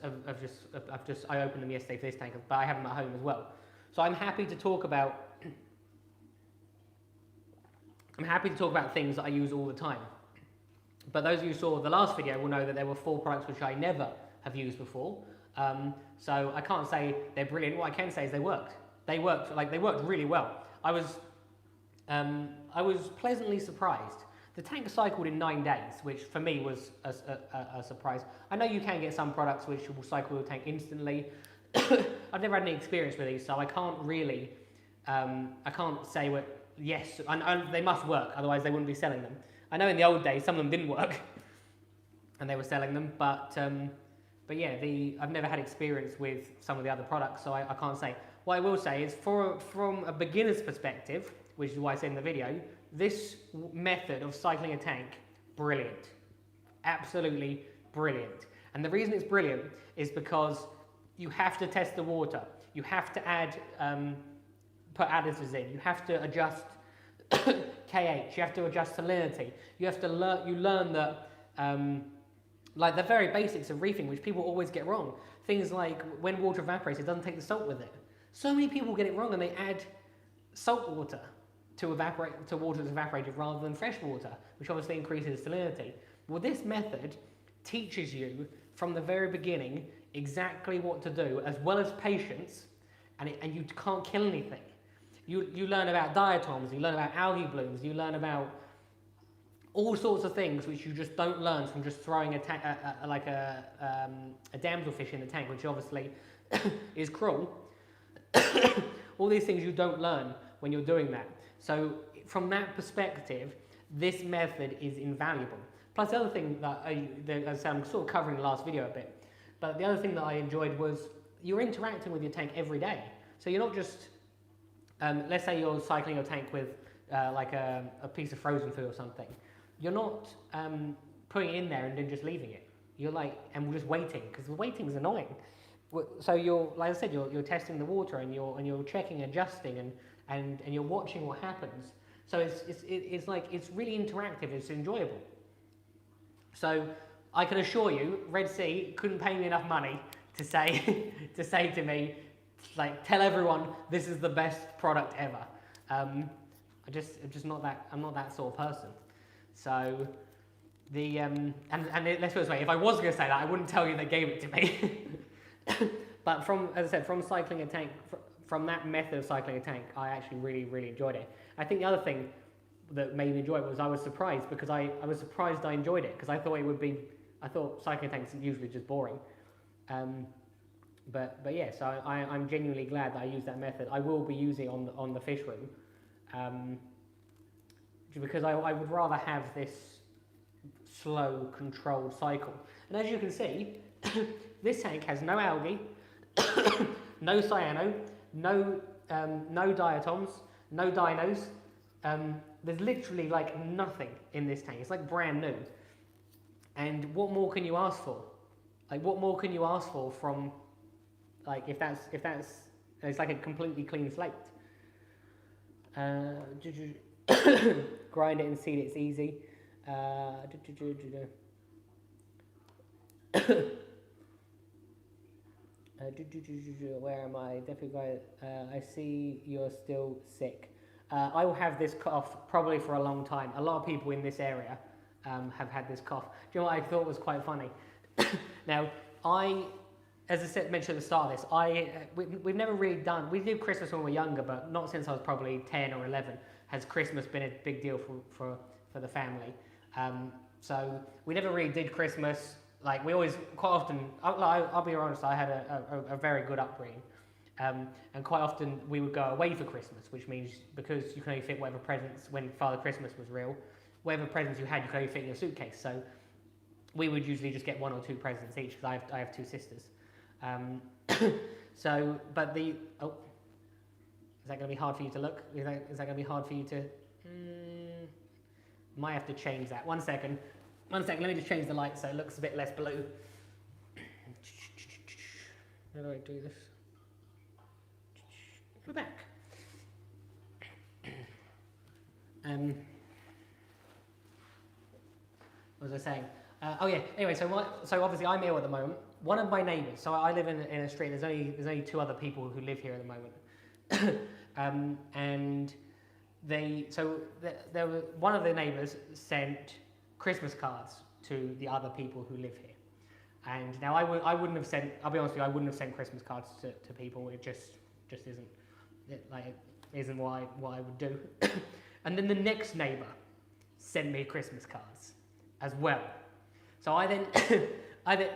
I opened them yesterday for this tank, but I have them at home as well. So I'm happy to talk about things that I use all the time. But those of you who saw the last video will know that there were 4 products which I never have used before. So I can't say they're brilliant. What I can say is they worked. They worked really well. I was pleasantly surprised. The tank cycled in 9 days, which for me was a surprise. I know you can get some products which will cycle the tank instantly. I've never had any experience with these, so I can't really, I can't say yes, and they must work, otherwise they wouldn't be selling them. I know in the old days some of them didn't work, and they were selling them, but yeah, I've never had experience with some of the other products, so I can't say. What I will say is, from a beginner's perspective, which is why I said in the video, this method of cycling a tank, brilliant. Absolutely brilliant. And the reason it's brilliant is because you have to test the water. You have to put additives in. You have to adjust KH. You have to adjust salinity. You have to learn that, the very basics of reefing, which people always get wrong. Things like when water evaporates, it doesn't take the salt with it. So many people get it wrong and they add salt water to water that's evaporated rather than fresh water, which obviously increases salinity. Well, this method teaches you from the very beginning exactly what to do, as well as patience, and you can't kill anything. You learn about diatoms, you learn about algae blooms, you learn about all sorts of things which you just don't learn from just throwing a damselfish in the tank, which obviously is cruel. All these things you don't learn when you're doing that. So from that perspective, this method is invaluable. Plus the other thing that I'm sort of covering the last video a bit, but the other thing that I enjoyed was you're interacting with your tank every day. So you're not just, let's say you're cycling your tank with a piece of frozen food or something. You're not putting it in there and then just leaving it. You're and we're just waiting, because the waiting is annoying. so you're, like I said, you're testing the water and you're checking, adjusting, and you're watching what happens. So it's like, it's really interactive. It's enjoyable. So I can assure you, Red Sea couldn't pay me enough money to say to me, like, tell everyone this is the best product ever. I'm just not that. I'm not that sort of person. So the let's put it this way: if I was going to say that, I wouldn't tell you they gave it to me. But from, as I said, from cycling a tank, from that method of cycling a tank, I actually really enjoyed it. I think the other thing that made me enjoy it was I was surprised, because I was surprised I enjoyed it, because I thought it would be. I thought cycling tanks are usually just boring. But yeah, so I'm genuinely glad that I used that method. I will be using it on the fish room, because I would rather have this slow, controlled cycle. And as you can see, this tank has no algae, no cyano, no diatoms, no dinos. There's literally like nothing in this tank. It's like brand new. And what more can you ask for? Like, what more can you ask for from, like, if that's it's like a completely clean slate. Grind it and seed it's easy. Where am I? Definitely. I see you're still sick. I will have this cough probably for a long time. A lot of people in this area have had this cough. Do you know what I thought was quite funny? Now, as I said, mentioned at the start of this, we've never really done. We did Christmas when we were younger, but not since I was probably 10 or 11 has Christmas been a big deal for the family. So we never really did Christmas. Like, we always, quite often, I'll be honest, I had a very good upbringing. And quite often we would go away for Christmas, which means, because you can only fit whatever presents, when Father Christmas was real, whatever presents you had, you could only fit in your suitcase. So we would usually just get 1 or 2 presents each, because I have 2 sisters. So, but is that going to be hard for you to look? Is that going to be hard for you to? Might have to change that. 1 second. 1 second. Let me just change the light so it looks a bit less blue. How do I do this? We're back. What was I saying? Oh yeah. Anyway, so obviously I'm ill at the moment. One of my neighbours. So I live in a street. There's only 2 other people who live here at the moment, and there were one of the neighbours sent Christmas cards to the other people who live here. And now I wouldn't have sent. I'll be honest with you. I wouldn't have sent Christmas cards to people. It just isn't. It isn't what I would do. And then the next neighbour sent me Christmas cards as well. So I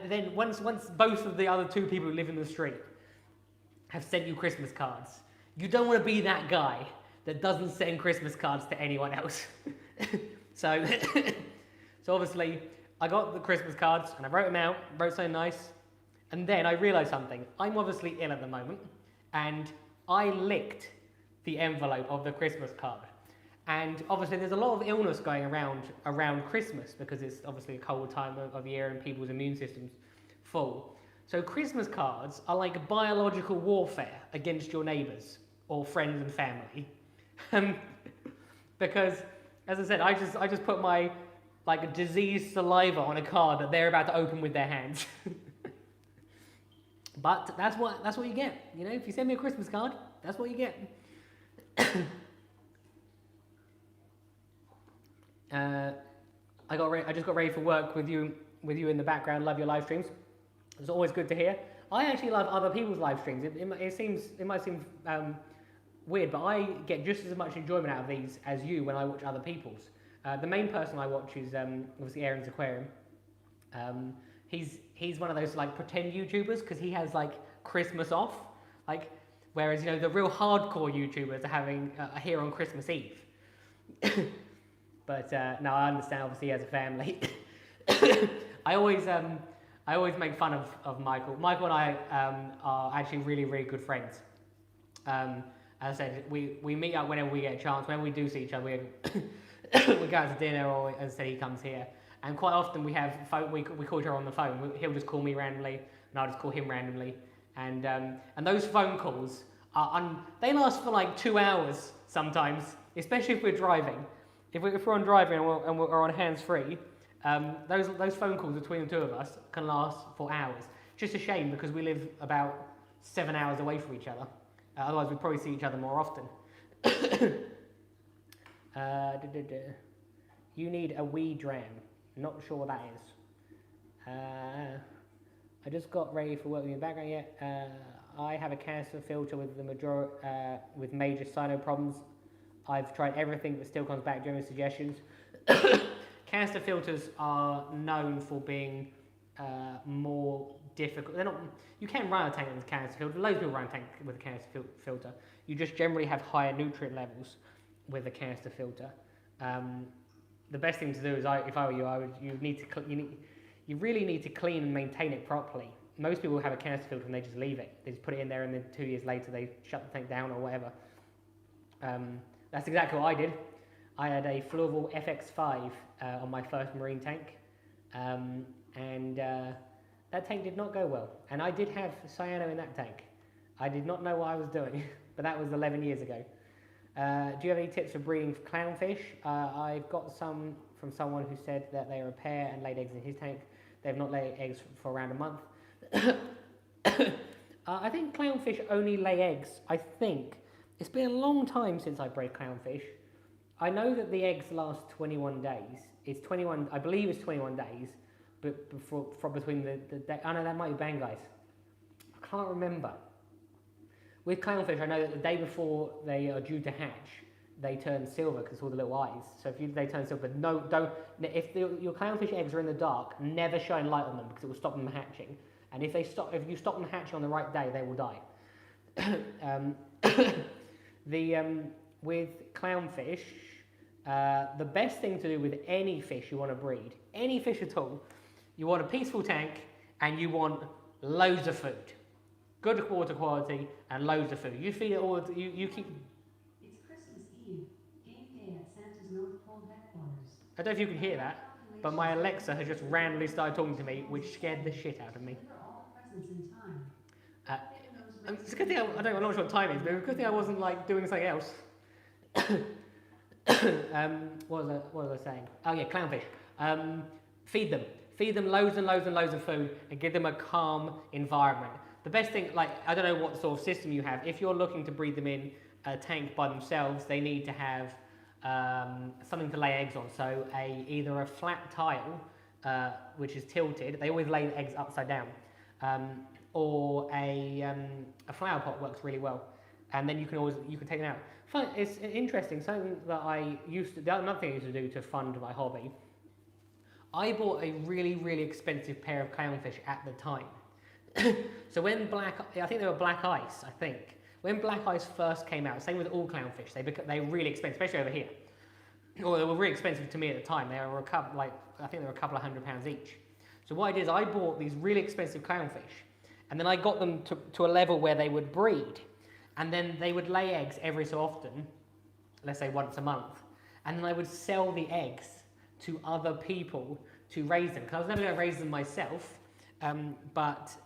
then once both of the other 2 people who live in the street have sent you Christmas cards, you don't want to be that guy that doesn't send Christmas cards to anyone else. So obviously I got the Christmas cards and I wrote them out, wrote something nice, and then I realised something. I'm obviously ill at the moment, and I licked the envelope of the Christmas card. And obviously there's a lot of illness going around Christmas, because it's obviously a cold time of year and people's immune systems full. So Christmas cards are like biological warfare against your neighbours or friends and family. Because, as I said, I just put my like diseased saliva on a card that they're about to open with their hands. But that's what you get. You know, if you send me a Christmas card, that's what you get. I just got ready for work with you in the background. Love your live streams. It's always good to hear. I actually love other people's live streams. It might seem weird, but I get just as much enjoyment out of these as you when I watch other people's. The main person I watch is obviously Aaron's Aquarium. He's one of those like pretend YouTubers, because he has like Christmas off, like, whereas, you know, the real hardcore YouTubers are having here on Christmas Eve. But no, I understand. Obviously, as a family, I always make fun of Michael. Michael and I are actually really good friends. As I said, we meet up whenever we get a chance. Whenever we do see each other, we go out to dinner, or as I said, he comes here. And quite often we call each other on the phone. He'll just call me randomly, and I'll just call him randomly. and those phone calls they last for like 2 hours sometimes, especially if we're driving. If we're on driving and we're on hands-free, those phone calls between the two of us can last for hours. Just a shame because we live about 7 hours away from each other. Otherwise, we'd probably see each other more often. You need a wee dram. Not sure what that is. I just got ready for work in the background yet. I have a canister filter with with major cyno problems. I've tried everything but still comes back. General suggestions. Canister filters are known for being more difficult. They're not. You can run a tank with a canister filter. Loads of people run a tank with a canister filter. You just generally have higher nutrient levels with a canister filter. The best thing to do is, if I were you, you really need to clean and maintain it properly. Most people have a canister filter and they just leave it. They just put it in there and then 2 years later they shut the tank down or whatever. That's exactly what I did. I had a Fluval FX5 on my first marine tank, and that tank did not go well. And I did have cyano in that tank. I did not know what I was doing, but that was 11 years ago. Do you have any tips for breeding for clownfish? I've got some from someone who said that they are a pair and laid eggs in his tank. They've not laid eggs for around a month. I think clownfish only lay eggs, I think. It's been a long time since I bred clownfish. I know that the eggs last 21 days. It's 21, I believe it's 21 days, but for between the day, oh no, that might be bang guys. I can't remember. With clownfish, I know that the day before they are due to hatch, they turn silver because all the little eyes. So if they turn silver, no, don't. If your clownfish eggs are in the dark, never shine light on them because it will stop them hatching. And if you stop them hatching on the right day, they will die. With clownfish, the best thing to do with any fish you want to breed, any fish at all, you want a peaceful tank and you want loads of food. Good water quality and loads of food. You feed it all, you keep... It's Christmas Eve. Game day at Santa's North Pole headquarters. I don't know if you can hear that, but my Alexa has just randomly started talking to me, which scared the shit out of me. All presents in time. It's a good thing I'm not sure what time it is, but it's a good thing I wasn't like doing something else. What was I saying? Oh yeah, clownfish. Feed them loads and loads and loads of food and give them a calm environment. The best thing, like, I don't know what sort of system you have. If you're looking to breed them in a tank by themselves, they need to have something to lay eggs on. So either a flat tile, which is tilted. They always lay eggs upside down. Or a flower pot works really well, and then you can take them out. It's interesting. Something that another thing I used to do to fund my hobby. I bought a really expensive pair of clownfish at the time. So when I think they were black ice. I think when black ice first came out, same with all clownfish. They were really expensive, especially over here. Well, they were really expensive to me at the time. They were I think they were a couple of £100 each. So what I did is I bought these really expensive clownfish. And then I got them to a level where they would breed. And then they would lay eggs every so often, let's say once a month. And then I would sell the eggs to other people to raise them. Because I was never going to raise them myself. And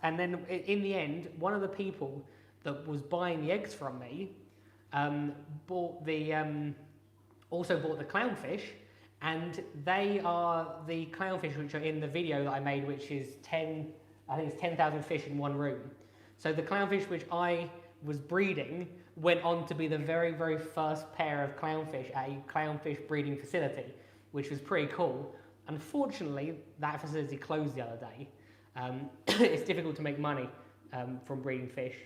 then in the end, one of the people that was buying the eggs from me also bought the clownfish. And they are the clownfish which are in the video that I made, which is 10,000 fish in one room. So the clownfish which I was breeding went on to be the very first pair of clownfish at a clownfish breeding facility, which was pretty cool. Unfortunately, that facility closed the other day. It's difficult to make money from breeding fish.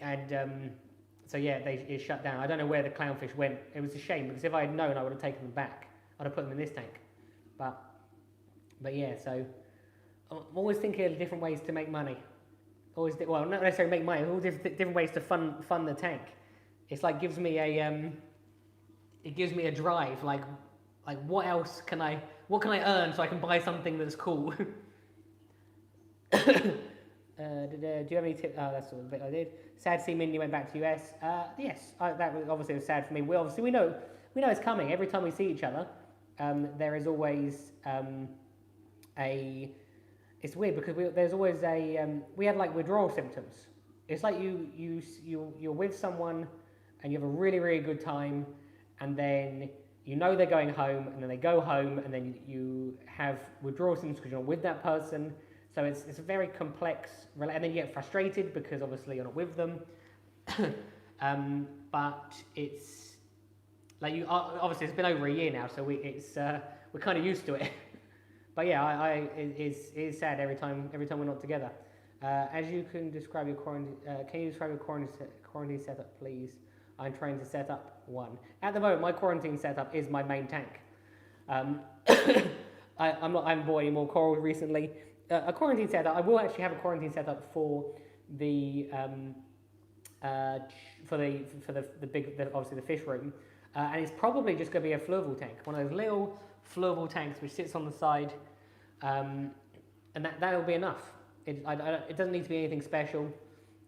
And so yeah, it shut down. I don't know where the clownfish went. It was a shame because if I had known, I would have taken them back. I'd have put them in this tank. But yeah, so... I'm always thinking of different ways to make money. Well, not necessarily make money. All different ways to fund the tank. It's like gives me a drive. Like what else can I earn so I can buy something that's cool? Do you have any tips? Oh, that's the bit I did. Sad to see Mindy went back to the US. Yes, that was obviously sad for me. We know it's coming. Every time we see each other, there is always it's weird because there's always we have like withdrawal symptoms. It's like you're with someone and you have a really, really good time, and then you know they're going home, and then they go home, and then you have withdrawal symptoms because you're not with that person. So it's a very complex, and then you get frustrated because obviously you're not with them. But it's like obviously it's been over a year now, so we're kind of used to it. But yeah, it's sad every time we're not together. As you can describe your quarantine, can you describe your quarantine setup, please? I'm trying to set up one. At the moment, my quarantine setup is my main tank. I haven't bought any more corals recently. A quarantine setup. I will actually have a quarantine setup for the obviously the fish room, and it's probably just going to be a fluval tank, one of those little fluval tanks which sits on the side, and that'll be enough. It doesn't need to be anything special.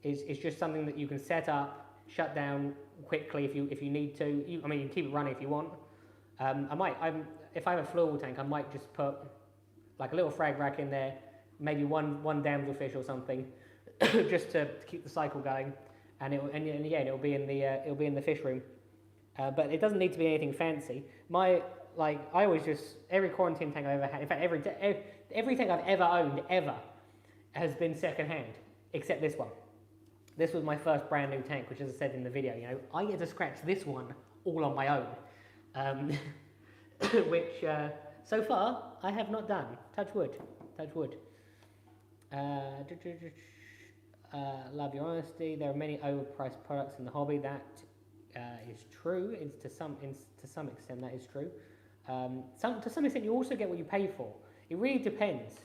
It's just something that you can set up, shut down quickly if you need to. You can keep it running if you want. If I have a fluval tank, I might just put like a little frag rack in there, maybe one damselfish or something, just to keep the cycle going, and it'll be in the fish room. But it doesn't need to be anything fancy. I always just, every quarantine tank I've ever had, in fact every tank I've ever owned ever has been second hand, except this one. This was my first brand new tank, which, as I said in the video, I get to scratch this one all on my own, which so far I have not done. Touch wood. Love your honesty. There are many overpriced products in the hobby. That is true. To some extent, that is true. To some extent, you also get what you pay for. It really depends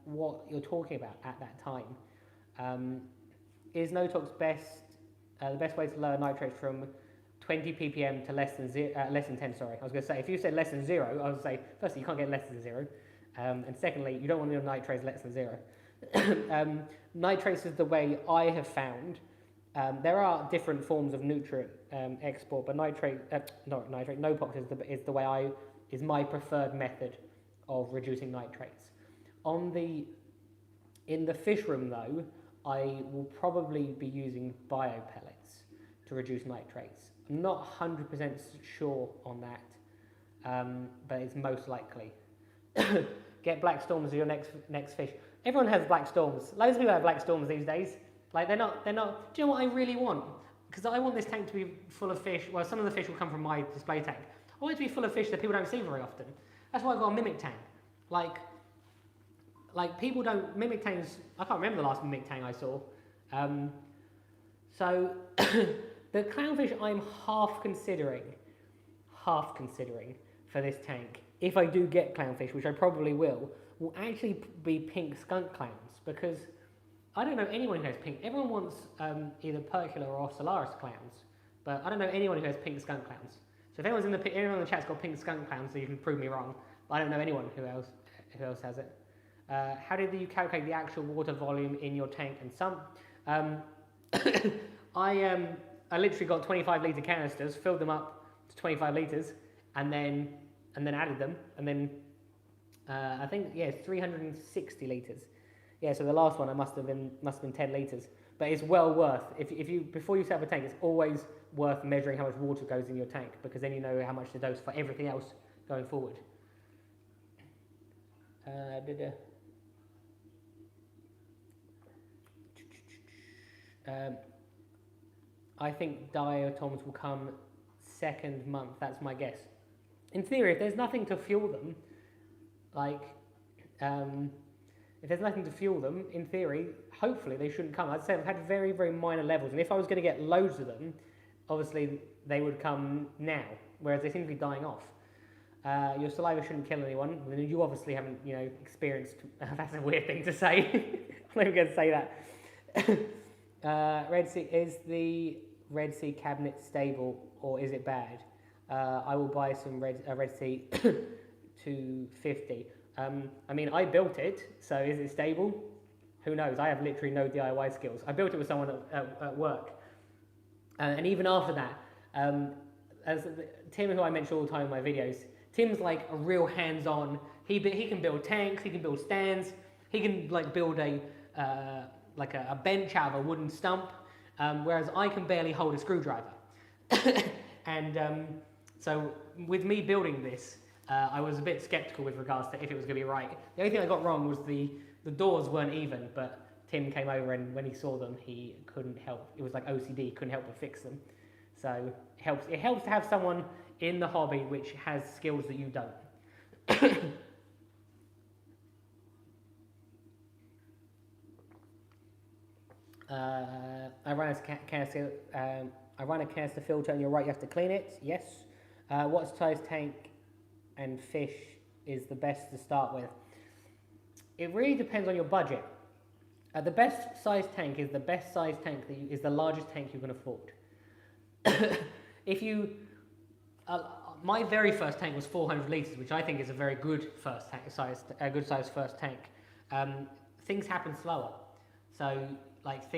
what you're talking about at that time. Is no-tox the best way to lower nitrates from 20 ppm to less than 10? Sorry, I was going to say, if you said less than 0, I would say firstly you can't get less than 0, and secondly you don't want your nitrates less than 0. Nitrates is the way I have found. There are different forms of nutrient export, but no-tox is my preferred method of reducing nitrates. In the fish room though, I will probably be using biopellets to reduce nitrates. I'm not 100% sure on that, but it's most likely. Get black storms as your next fish. Everyone has black storms. Loads of people have black storms these days. Like they're not. Do you know what I really want? Because I want this tank to be full of fish. Well, some of the fish will come from my display tank. I want it to be full of fish that people don't see very often. That's why I've got a mimic tank. Like people don't, mimic tanks, I can't remember the last mimic tank I saw. So the clownfish I'm half considering for this tank, if I do get clownfish, which I probably will actually be pink skunk clowns, because I don't know anyone who has pink. Everyone wants either Percula or Solaris clowns, but I don't know anyone who has pink skunk clowns. So if anyone in the chat's got pink skunk clowns, so you can prove me wrong. But I don't know anyone who else has it. How did you calculate the actual water volume in your tank and sump? I literally got 25 litre canisters, filled them up to 25 litres, and then added them, and then I think 360 litres. Yeah, so the last one I must have been 10 litres. But it's well worth, if you before you set up a tank, it's always worth measuring how much water goes in your tank, because then you know how much to dose for everything else going forward. I think diatoms will come second month. That's my guess. In theory, if there's nothing to fuel them, if there's nothing to fuel them, in theory, hopefully they shouldn't come. I'd say I've had very, very minor levels, and if I was going to get loads of them, obviously they would come now, whereas they seem to be dying off. Your saliva shouldn't kill anyone. You obviously haven't, experienced. That's a weird thing to say. I'm not even going to say that. Red Sea, is the Red Sea cabinet stable or is it bad? I will buy some Red Sea 250. I built it, so is it stable? Who knows? I have literally no DIY skills. I built it with someone at work, and even after that, as Tim, who I mention all the time in my videos, Tim's like a real hands-on. He can build tanks, he can build stands, He can like build like a bench out of a wooden stump, whereas I can barely hold a screwdriver. And so with me building this, I was a bit skeptical with regards to if it was going to be right. The only thing I got wrong was the doors weren't even, but Tim came over and when he saw them, he couldn't help. It was like OCD, couldn't help but fix them. So it helps to have someone in the hobby which has skills that you don't. I run a canister filter and you're right, you have to clean it. Yes. What size tank and fish is the best to start with? It really depends on your budget. The best size tank is the best size tank is the largest tank you can afford. If you, my very first tank was 400 litres, which I think is a very good first tank size, a good size first tank. Things happen slower, so like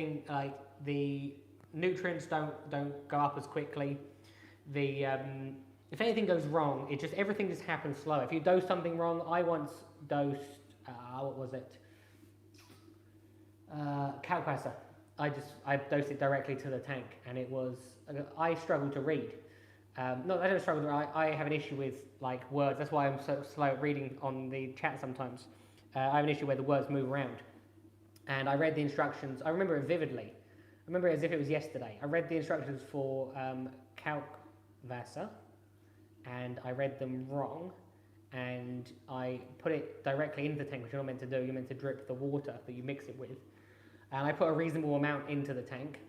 the nutrients don't go up as quickly. If anything goes wrong, everything just happens slower. If you dose something wrong, I once dosed what was it? Calcrasa. I dosed it directly to the tank, and it was I struggle to read. No, I don't struggle to read. I have an issue with like words. That's why I'm so slow at reading on the chat sometimes. I have an issue where the words move around. And I read the instructions. I remember it vividly. I remember it as if it was yesterday. I read the instructions for Kalkwasser, and I read them wrong. And I put it directly into the tank, which you're not meant to do. You're meant to drip the water that you mix it with. And I put a reasonable amount into the tank,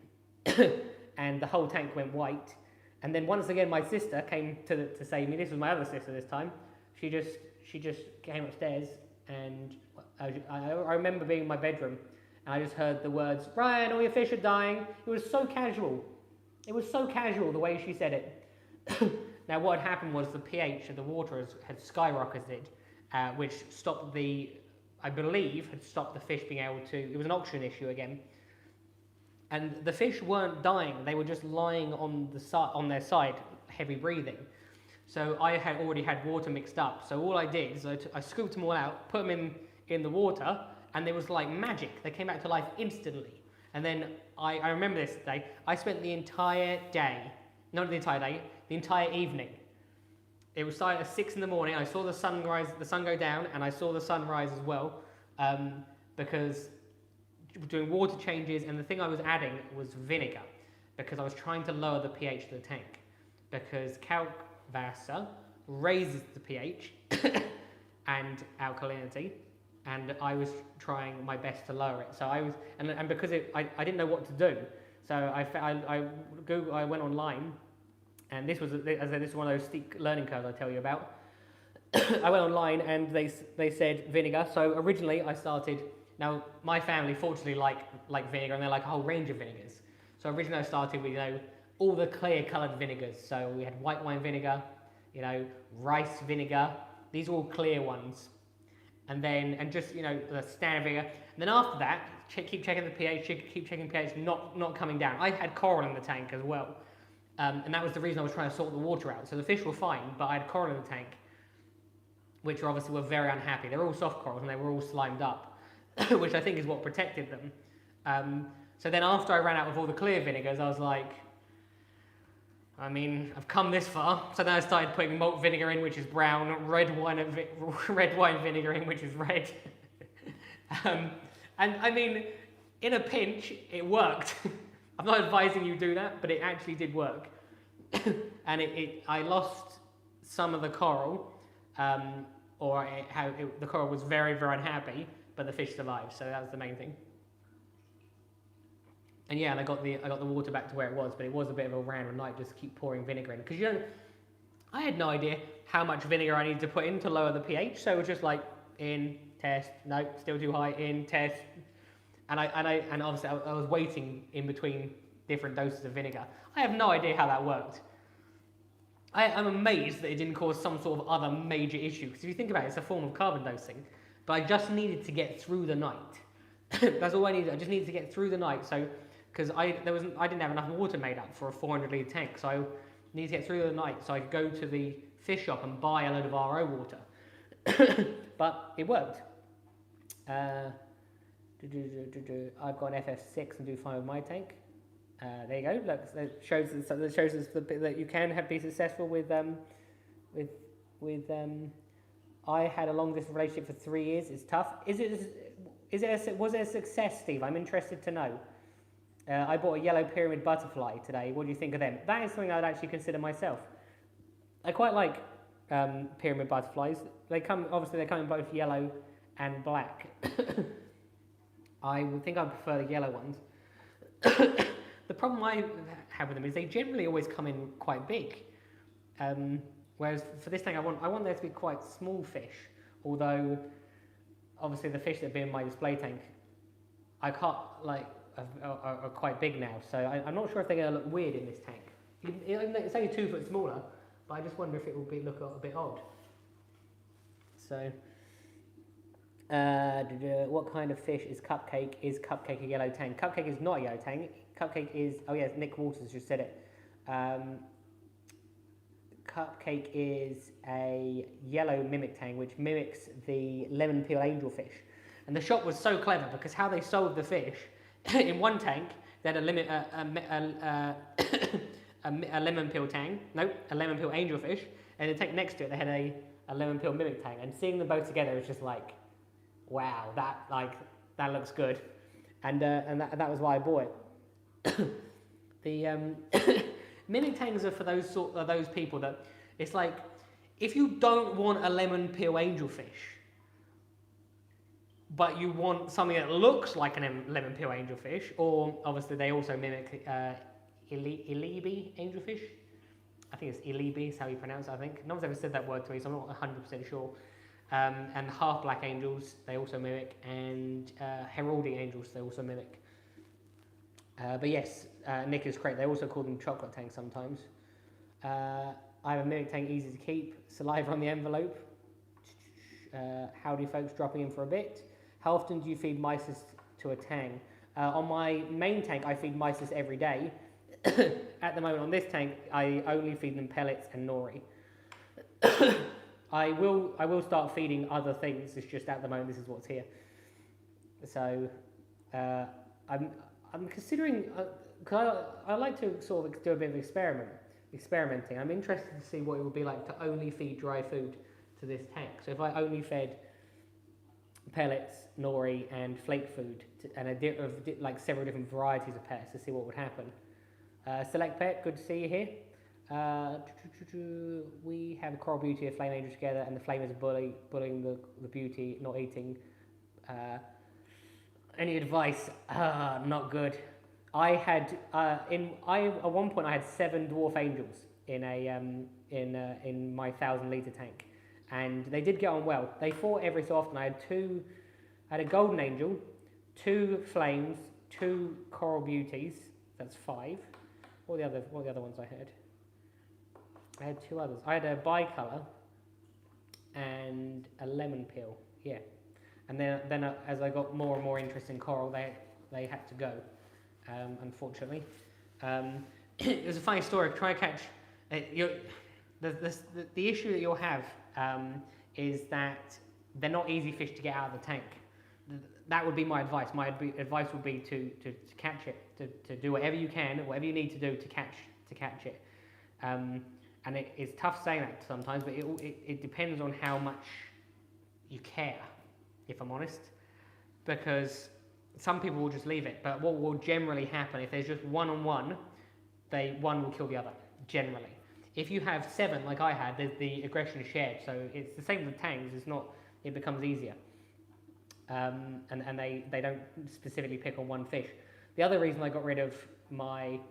and the whole tank went white. And then once again, my sister came to save me. This was my other sister this time. She just came upstairs, and I remember being in my bedroom, and I just heard the words, "Ryan, all your fish are dying." It was so casual. It was so casual the way she said it. Now, what had happened was the pH of the water had skyrocketed, which stopped I believe, had stopped the fish being able to. It was an oxygen issue again. And the fish weren't dying, they were just lying on their side, heavy breathing. So I had already had water mixed up. So all I did is I scooped them all out, put them in the water, and it was like magic. They came back to life instantly. And then I remember this day, I spent the entire day, not the entire day, the entire evening. It was started at 6 in the morning. I saw the sun go down, and I saw the sun rise as well, because doing water changes, and the thing I was adding was vinegar, because I was trying to lower the pH of the tank, because Kalkwasser raises the pH and alkalinity, and I was trying my best to lower it. So I was, and because I didn't know what to do, so I went online, and this was one of those steep learning curves I tell you about. I went online and they said vinegar. So originally I started. Now my family fortunately like vinegar, and they like a whole range of vinegars. So originally I started with all the clear coloured vinegars. So we had white wine vinegar, rice vinegar. These are all clear ones. And just the standard vinegar. And then after that, keep checking the pH, keep checking pH, not coming down. I had coral in the tank as well, and that was the reason I was trying to sort the water out. So the fish were fine, but I had coral in the tank, which obviously were very unhappy. They were all soft corals and they were all slimed up, which I think is what protected them. So then after I ran out of all the clear vinegars, I was like, I mean, I've come this far. So then I started putting malt vinegar in, which is brown, red wine vinegar in, which is red. And I mean, in a pinch, it worked. I'm not advising you do that, but it actually did work. And I lost some of the coral, the coral was very, very unhappy, but the fish survived. So that was the main thing. And yeah, and I got the water back to where it was, but it was a bit of a random night, just keep pouring vinegar in, because I had no idea how much vinegar I needed to put in to lower the pH. So it was just like in, test, no, still too high, in, test, and obviously I was waiting in between different doses of vinegar. I have no idea how that worked. I'm amazed that it didn't cause some sort of other major issue, because if you think about it, it's a form of carbon dosing. But I just needed to get through the night. That's all I needed. I just needed to get through the night. So, because I didn't have enough water made up for a 400 litre tank, so I needed to get through the night so I could go to the fish shop and buy a load of RO water. But it worked. Uh, I've got an FF6 and do fine with my tank. There you go. Look, that shows us that you can be successful with. I had a long distance relationship for 3 years. It's tough. Was it a success, Steve? I'm interested to know. I bought a yellow pyramid butterfly today. What do you think of them? That is something I'd actually consider myself. I quite like pyramid butterflies. They come in both yellow and black. I would think I prefer the yellow ones. The problem I have with them is they generally always come in quite big. Whereas for this tank, I want there to be quite small fish. Although, obviously, the fish that have been in my display tank, I can't are quite big now. So I'm not sure if they're going to look weird in this tank. It's only 2 foot smaller, but I just wonder if it will look a bit odd. So, what kind of fish is Cupcake? Is Cupcake a yellow tang? Cupcake is not a yellow tang. Cupcake is, oh yes, Nick Walters just said it. Cupcake is a yellow mimic tang, which mimics the lemon peel angelfish. And the shop was so clever because how they sold the fish, in one tank, they had a lemon peel tang, a lemon peel angelfish, and the tank next to it, they had a lemon peel mimic tang. And seeing them both together was just like, wow, that looks good. And that was why I bought it. The mimic tangs are for those people that it's like, if you don't want a lemon peel angelfish, but you want something that looks like a lemon peel angelfish, or obviously they also mimic Ilibi angelfish. I think it's Ilibi is how you pronounce it, I think. No one's ever said that word to me, so I'm not 100% sure. And half black angels, they also mimic, and heraldic angels, they also mimic. But yes, Nick is correct. They also call them chocolate tanks sometimes. I have a mimic tank easy to keep. Saliva on the envelope. Howdy folks, dropping in for a bit. How often do you feed mysis to a tang? On my main tank, I feed mysis every day. At the moment on this tank, I only feed them pellets and nori. I will start feeding other things. It's just at the moment this is what's here. So I'm considering, because I like to sort of do a bit of experimenting. I'm interested to see what it would be like to only feed dry food to this tank. So if I only fed pellets, nori, and flake food, like several different varieties of pellets, to see what would happen. Select Pet, good to see you here. We have a coral beauty, a flame angel together, and the flame is bullying the beauty, not eating. Any advice? Not good. I had at one point I had 7 dwarf angels in in my 1,000-litre tank, and they did get on well. They fought every so often. I had a golden angel, 2 flames, 2 coral beauties. That's 5. What are the other ones I had? I had 2 others. I had a bicolour and a lemon peel. Yeah. And then as I got more and more interest in coral, they had to go, unfortunately. It was a funny story. Try to catch the issue that you'll have is that they're not easy fish to get out of the tank. That would be my advice. My advice would be to catch it, to do whatever you can, whatever you need to do to catch it. And it's tough saying that sometimes, but it depends on how much you care, if I'm honest, because some people will just leave it. But what will generally happen if there's just one-on-one, one will kill the other, generally. If you have 7, like I had, the aggression is shared, so it's the same with tangs. It becomes easier, and they don't specifically pick on one fish. The other reason I got rid of I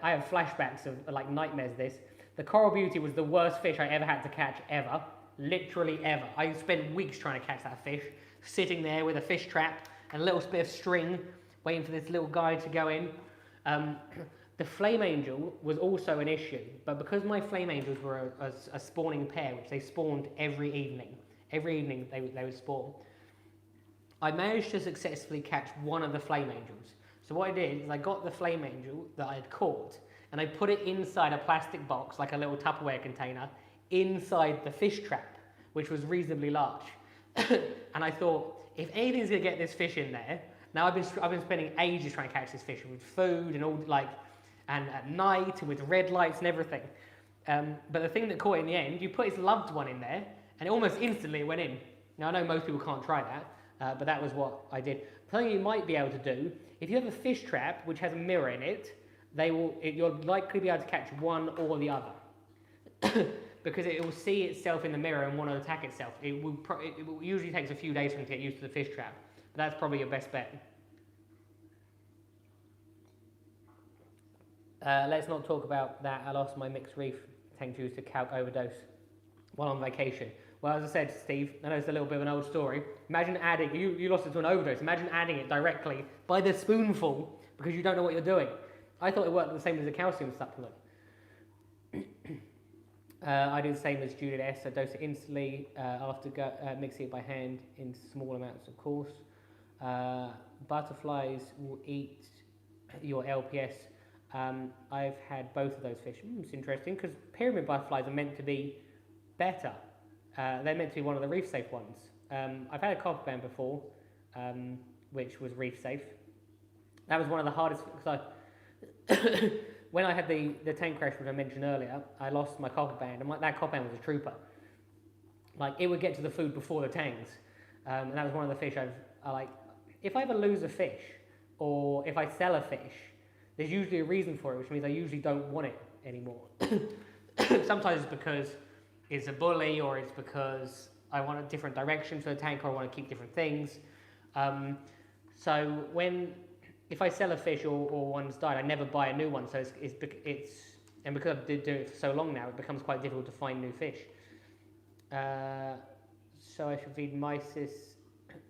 have flashbacks of like nightmares. The coral beauty was the worst fish I ever had to catch ever. Literally ever. I spent weeks trying to catch that fish, sitting there with a fish trap and a little bit of string, waiting for this little guy to go in. The flame angel was also an issue, but because my flame angels were a spawning pair, which they spawned every evening they would spawn, I managed to successfully catch one of the flame angels. So what I did is I got the flame angel that I had caught, and I put it inside a plastic box, like a little Tupperware container, inside the fish trap, which was reasonably large. And I thought, if anything's gonna get this fish in there, now I've been spending ages trying to catch this fish with food and all like, and at night and with red lights and everything. But the thing that caught it in the end, you put his loved one in there, and almost instantly it went in. Now I know most people can't try that, but that was what I did. Something you might be able to do, if you have a fish trap which has a mirror in it, you'll likely be able to catch one or the other. Because it will see itself in the mirror and want to attack itself. It usually takes a few days for it to get used to the fish trap. But that's probably your best bet. Let's not talk about that. I lost my mixed reef tank due to calc overdose while on vacation. Well, as I said, Steve, I know it's a little bit of an old story. Imagine adding, you lost it to an overdose. Imagine adding it directly by the spoonful because you don't know what you're doing. I thought it worked the same as a calcium supplement. I do the same as Juliet S. I dose it instantly after mixing it by hand in small amounts, of course. Butterflies will eat your LPS. I've had both of those fish. It's interesting because pyramid butterflies are meant to be better. They're meant to be one of the reef safe ones. I've had a copper band before, which was reef safe. That was one of the hardest because when I had the tank crash, which I mentioned earlier, I lost my copper band, and that copper band was a trooper. Like, it would get to the food before the tangs, and that was one of the fish I like. If I ever lose a fish, or if I sell a fish, there's usually a reason for it, which means I usually don't want it anymore. Sometimes it's because it's a bully, or it's because I want a different direction for the tank, or I want to keep different things. So if I sell a fish or one's died, I never buy a new one. So and because I've been doing it for so long now, it becomes quite difficult to find new fish. So I should feed mysis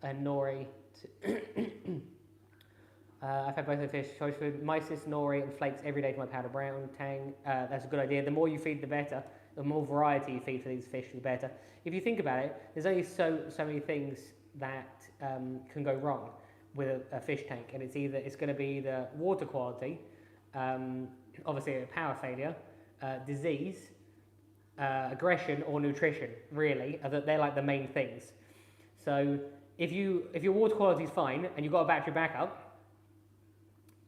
and nori. I've had both the fish. So I should feed mysis, nori, and flakes every day to my powder brown tang. That's a good idea. The more you feed, the better. The more variety you feed for these fish, the better. If you think about it, there's only so many things that can go wrong with a fish tank, and it's going to be either water quality, obviously a power failure, disease, aggression, or nutrition. Really, they're like the main things. So if your water quality is fine and you've got a battery backup,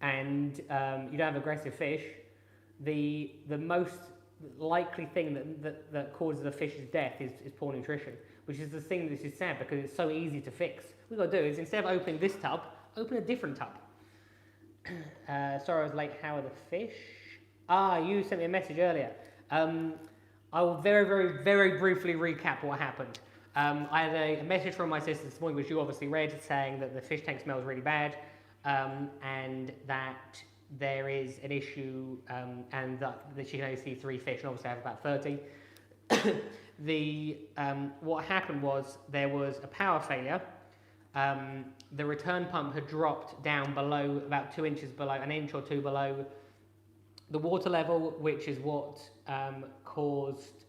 and you don't have aggressive fish, the most likely thing that causes a fish's death is poor nutrition, which is the thing that is sad because it's so easy to fix. What we've got to do is, instead of opening this tub, open a different tub. Sorry I was late. How are the fish? You sent me a message earlier. I will very, very, very briefly recap what happened. I had a message from my sister this morning, which you obviously read, saying that the fish tank smells really bad, and that there is an issue, and that she can only see 3 fish, and obviously I have about 30. What happened was there was a power failure. The return pump had dropped down below, about 2 inches below, an inch or 2 below the water level, which is what caused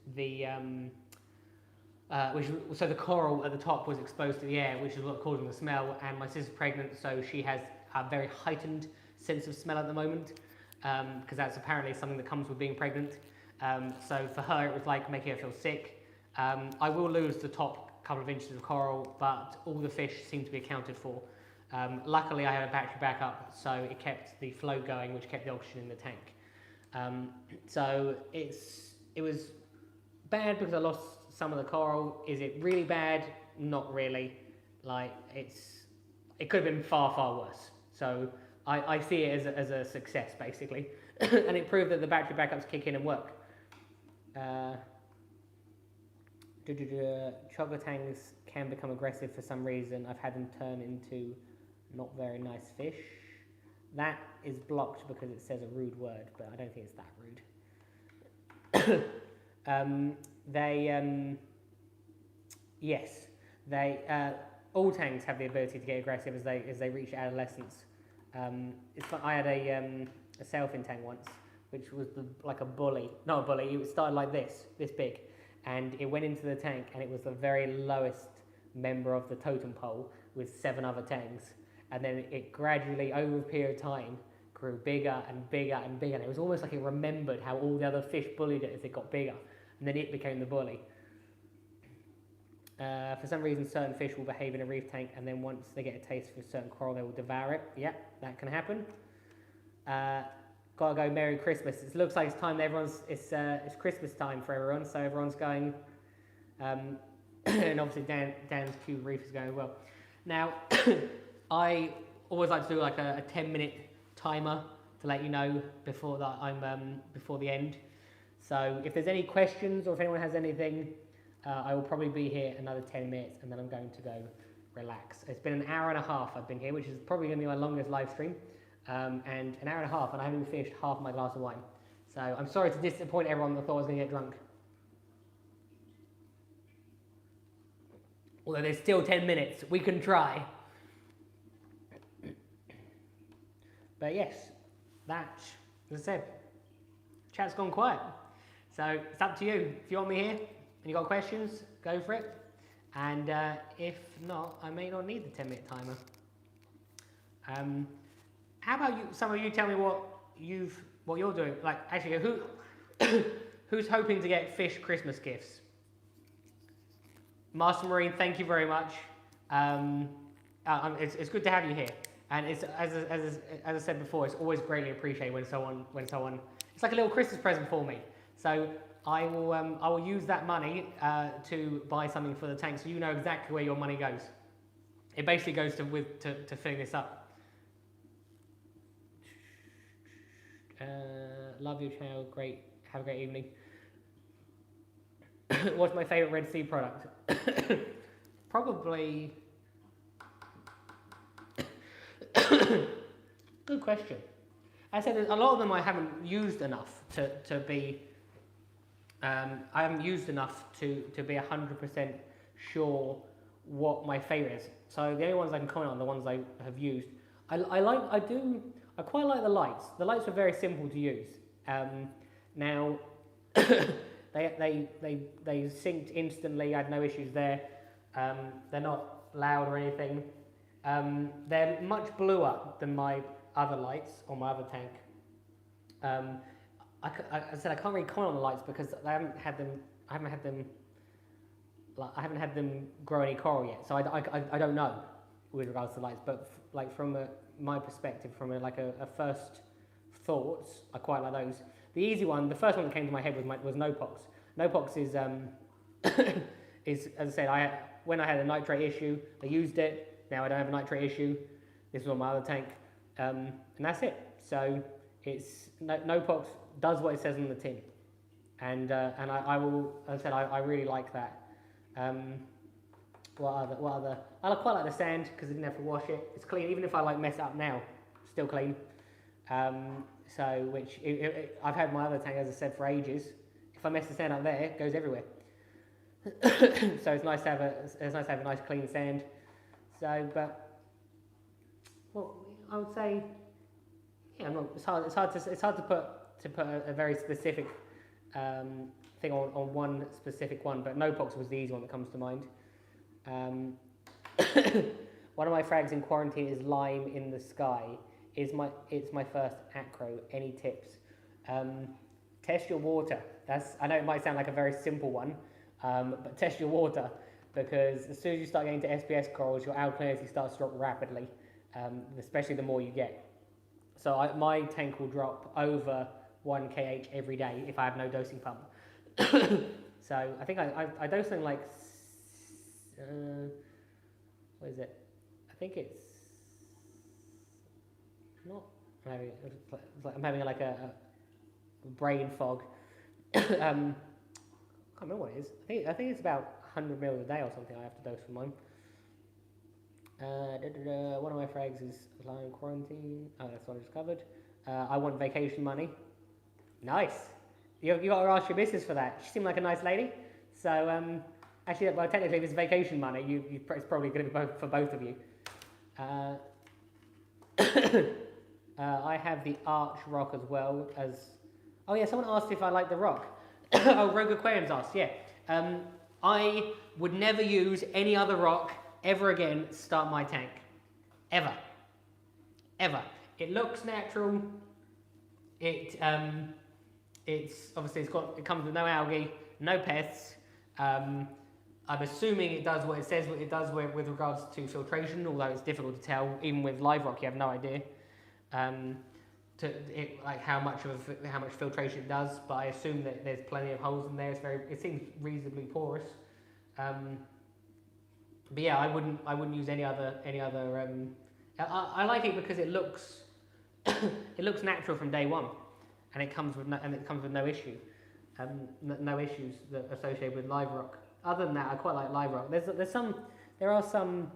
so the coral at the top was exposed to the air, which is what caused the smell. And my sister's pregnant, so she has a very heightened sense of smell at the moment, because that's apparently something that comes with being pregnant. So for her, it was like making her feel sick. I will lose the top couple of inches of coral, but all the fish seem to be accounted for. Luckily, I had a battery backup, so it kept the flow going, which kept the oxygen in the tank. So it was bad because I lost some of the coral. Is it really bad? Not really. Like, it could have been far, far worse. So I see it as a success, basically. And it proved that the battery backups kick in and work. Chocolate tangs can become aggressive for some reason. I've had them turn into not very nice fish. That is blocked because it says a rude word, but I don't think it's that rude. All tangs have the ability to get aggressive as they reach adolescence. I had a sailfin tang once, which was like a bully. Not a bully. It started like this big, and it went into the tank, and it was the very lowest member of the totem pole with 7 other tangs, and then it gradually, over a period of time, grew bigger and bigger and bigger. And it was almost like it remembered how all the other fish bullied it as it got bigger, and then it became the bully. For some reason, certain fish will behave in a reef tank, and then once they get a taste for certain coral, they will devour it. Yep, that can happen. Gotta go Merry Christmas. It looks like it's time. It's Christmas time for everyone, so everyone's going. And obviously Dan's Cube Reef is going as well. Now, I always like to do like a 10-minute timer to let you know before that I'm before the end. So if there's any questions or if anyone has anything, I will probably be here another 10 minutes and then I'm going to go relax. It's been an hour and a half I've been here, which is probably going to be my longest live stream. And an hour and a half, and I haven't even finished half my glass of wine. So I'm sorry to disappoint everyone that thought I was going to get drunk. Although there's still 10 minutes, we can try. But yes, that, as I said, chat's gone quiet. So it's up to you. If you want me here and you got questions, go for it. And if not, I may not need the 10-minute timer. How about you? Some of you tell me what you're doing. Like, actually, who's hoping to get fish Christmas gifts? Master Marine, thank you very much. It's good to have you here, and it's as I said before, it's always greatly appreciated when someone. It's like a little Christmas present for me. So I will use that money to buy something for the tank, so you know exactly where your money goes. It basically goes to filling this up. Love your channel. Great. Have a great evening. What's my favourite Red Sea product? Probably. Good question. I said a lot of them I haven't used enough to be. I haven't used enough to be 100% sure what my favourite is. So the only ones I can comment on are the ones I have used. I quite like the lights. The lights are very simple to use. Now, they synced instantly. I had no issues there. They're not loud or anything. They're much bluer than my other lights on my other tank. I said I can't really comment on the lights because I haven't had them grow any coral yet. So I don't know with regards to lights. But like from my perspective, from a first thoughts, I quite like those. The easy one, the first one that came to my head was Nopox. Nopox is is, as I said, when I had a nitrate issue, I used it. Now I don't have a nitrate issue. This was on my other tank, and that's it. So it's Nopox does what it says on the tin, and I will. As I said, I really like that. What other? I quite like the sand because I didn't have to wash it. It's clean, even if I mess it up now, still clean. So I've had my other tank, as I said, for ages. If I mess the sand up there, it goes everywhere. So it's nice to have a nice clean sand. So, but well, I would say, yeah, it's hard to put a very specific thing on one specific one. But Nopox was the easy one that comes to mind. One of my frags in quarantine is Lime in the Sky. It's my first acro. Any tips? Test your water. I know it might sound like a very simple one, but test your water, because as soon as you start getting to SPS corals, your alkalinity starts to drop rapidly, especially the more you get. So my tank will drop over 1 kh every day if I have no dosing pump. So I think I dose something like, what is it? I think it's not. I'm having like a brain fog. I can't remember what it is. I think it's about 100 mils a day or something I have to dose for mine. One of my frags is lying quarantine. Oh, that's what I just covered. I want vacation money. Nice. You got to ask your missus for that. She seemed like a nice lady. So actually, well, technically, if it's vacation money, it's probably going to be for both of you. I have the Arch Rock as well as. Oh yeah, someone asked if I like the rock. Oh, Rogue Aquariums asked. Yeah. I would never use any other rock ever again to start my tank. Ever. It looks natural. It's obviously it comes with no algae, no pests. I'm assuming it does what it says what it does with regards to filtration, although it's difficult to tell. Even with live rock, you have no idea like how much filtration it does. But I assume that there's plenty of holes in there. It seems reasonably porous. But yeah, I wouldn't use any other. I like it because it looks it looks natural from day one, and it comes with no issue. No issues that associated with live rock. Other than that, I quite like live rock. There are some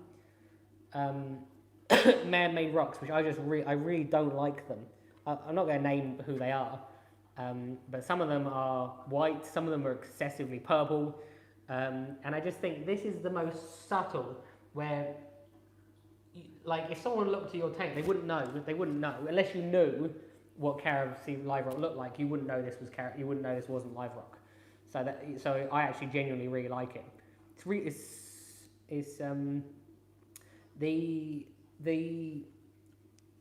man-made rocks which I really don't like them. I'm not going to name who they are, but some of them are white, some of them are excessively purple, and I just think this is the most subtle. Where, like, if someone looked at your tank, they wouldn't know unless you knew what Carib Sea live rock looked like. You wouldn't know this was You wouldn't know this wasn't live rock. So I actually genuinely really like it.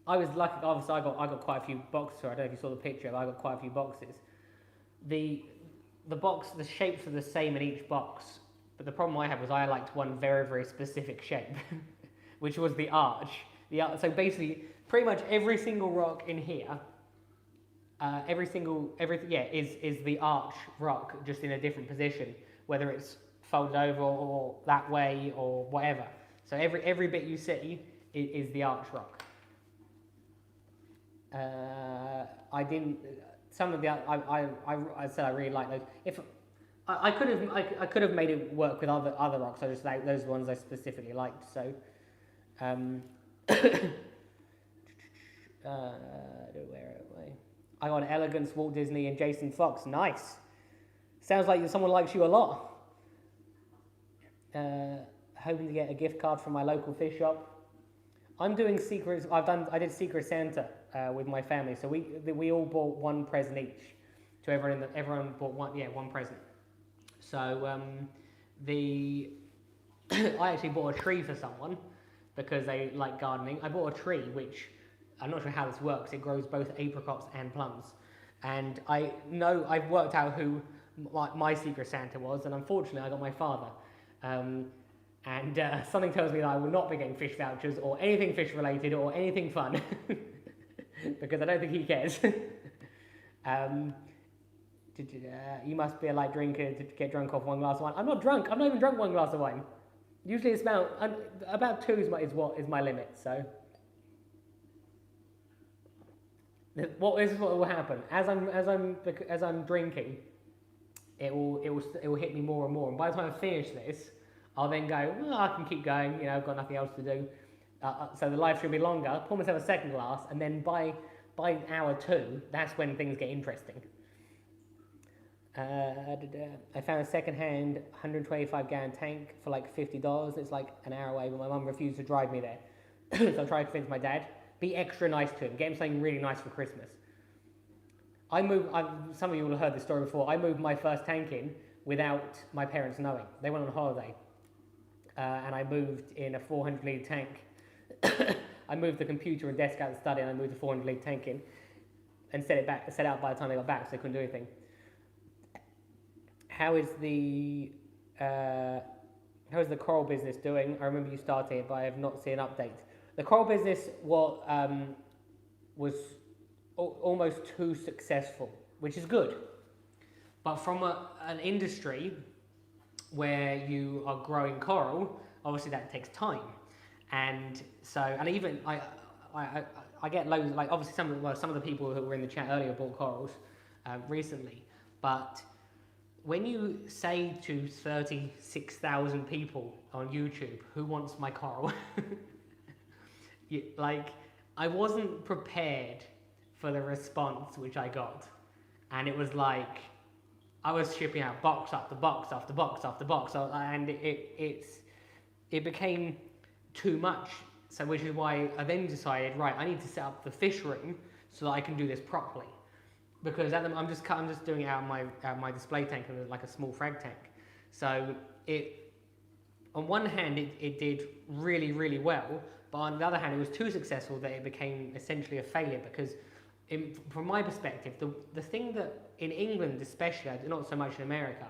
I was lucky. Obviously, I got quite a few boxes. I don't know if you saw the picture, but I got quite a few boxes. The shapes are the same in each box, but the problem I had was I liked one very, very specific shape, which was the arch. So basically, pretty much every single rock in here. Is the arch rock, just in a different position, whether it's folded over or that way or whatever. So every bit you see is the arch rock. I said I really like those. If I could have made it work with other rocks. I just like those ones I specifically liked. So, where am I? I got an Elegance, Walt Disney, and Jason Fox. Nice. Sounds like someone likes you a lot. Hoping to get a gift card from my local fish shop. I'm doing secrets. I did Secret Santa with my family, so we all bought one present each. To everyone bought one present. So I actually bought a tree for someone because they like gardening. I bought a tree which, I'm not sure how this works. It grows both apricots and plums, and I've worked out who my Secret Santa was, and unfortunately I got my father. And something tells me that I will not be getting fish vouchers or anything fish related or anything fun because I don't think he cares. You must be a light drinker to get drunk off one glass of wine. I'm not drunk. I've not even drunk one glass of wine. Usually it's about two is my limit. So. This is what will happen as I'm drinking. It will hit me more and more, and by the time I finish this, I'll then go, well, I can keep going. I've got nothing else to do. So the live stream will be longer. Pour myself a second glass, and then by hour 2, that's when things get interesting. I found a second-hand 125 gallon tank for like $50. It's like an hour away, but my mum refused to drive me there. So I'm trying to convince my dad. Be extra nice to him. Get him something really nice for Christmas. Some of you will have heard this story before. I moved my first tank in without my parents knowing. They went on holiday. And I moved in a 400 litre tank. I moved the computer and desk out of the study, and I moved the 400 litre tank in and set it out by the time they got back, so they couldn't do anything. How is the coral business doing? I remember you starting it, but I have not seen an update. The coral business was almost too successful, which is good. But from an industry where you are growing coral, obviously that takes time. And so, and even I get loads, like obviously some of the people who were in the chat earlier bought corals recently. But when you say to 36,000 people on YouTube, who wants my coral? I wasn't prepared for the response which I got, and it was like I was shipping out box after box after box after box, and it became too much. So, which is why I then decided, right, I need to set up the fish room so that I can do this properly, because I'm just doing it out of my display tank, like a small frag tank. So on one hand it did really, really well. But on the other hand, it was too successful that it became essentially a failure because, from my perspective, the thing that in England especially, not so much in America,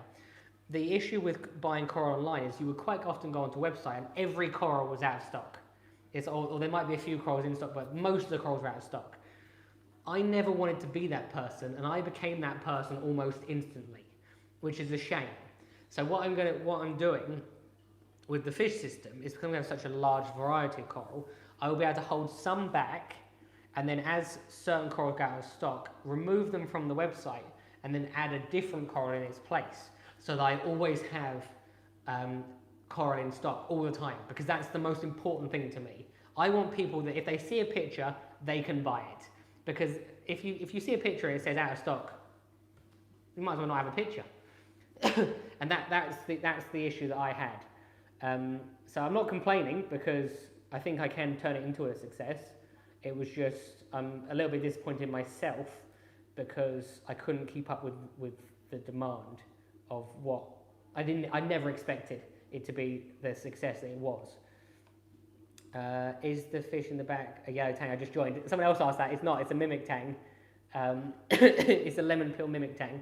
the issue with buying coral online is you would quite often go onto a website and every coral was out of stock. Or there might be a few corals in stock, but most of the corals were out of stock. I never wanted to be that person, and I became that person almost instantly, which is a shame. So what I'm doing with the fish system is, because we have such a large variety of coral, I will be able to hold some back, and then as certain corals go out of stock, remove them from the website, and then add a different coral in its place, so that I always have coral in stock all the time, because that's the most important thing to me. I want people that if they see a picture, they can buy it. Because if you see a picture and it says out of stock, you might as well not have a picture. And that's the issue that I had. So I'm not complaining, because I think I can turn it into a success. It was just I'm a little bit disappointed in myself because I couldn't keep up with the demand of what I never expected it to be the success that it was. Is the fish in the back a yellow tang? I just joined. Someone else asked that. It's not. It's a mimic tang. It's a lemon peel mimic tang.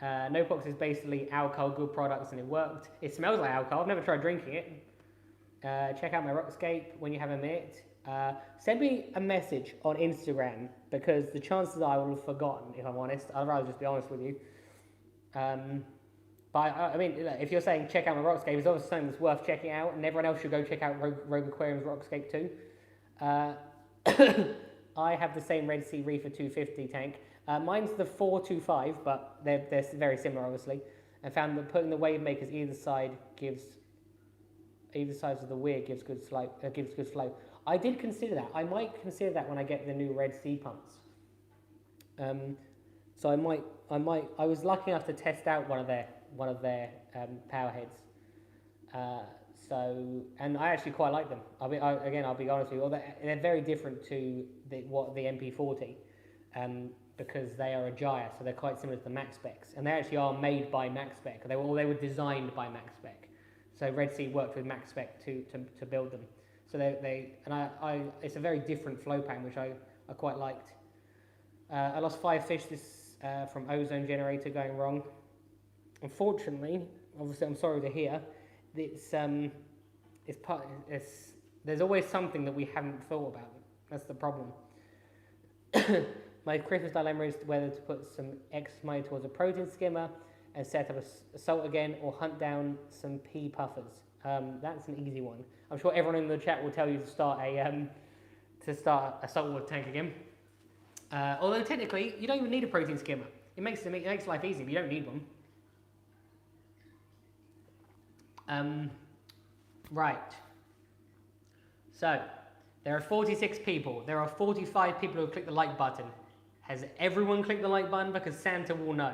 No Pox is basically alcohol, good products, and it worked. It smells like alcohol. I've never tried drinking it. Check out my Rockscape when you have a minute. Send me a message on Instagram, because the chances are I will have forgotten, if I'm honest. I'd rather just be honest with you. But I mean, if you're saying check out my Rockscape, it's obviously something that's worth checking out, and everyone else should go check out Rogue Aquarium's Rockscape too. I have the same Red Sea Reefer 250 tank. Mine's the 425, but they're very similar, obviously. I found that putting the wave makers either sides of the weir gives good flow. I did consider that. I might consider that when I get the new Red Sea pumps. So I was lucky enough to test out one of their power heads. And I actually quite like them. I'll be honest with you. They're very different to the MP40, because they are a gyre, so they're quite similar to the Max specs, and they actually are made by Max spec. They were designed by Max spec. So Red Sea worked with Max spec to build them. So it's a very different flow pattern, which I quite liked. I lost 5 fish from ozone generator going wrong. Unfortunately, obviously, I'm sorry to hear. There's always something that we haven't thought about. That's the problem. My Christmas dilemma is whether to put some extra money towards a protein skimmer and set up a salt again, or hunt down some pea puffers. That's an easy one. I'm sure everyone in the chat will tell you to start a saltwater tank again. Although technically, you don't even need a protein skimmer. It makes life easy, but you don't need one. Right. So, there are 46 people. There are 45 people who have clicked the like button. Has everyone clicked the like button? Because Santa will know.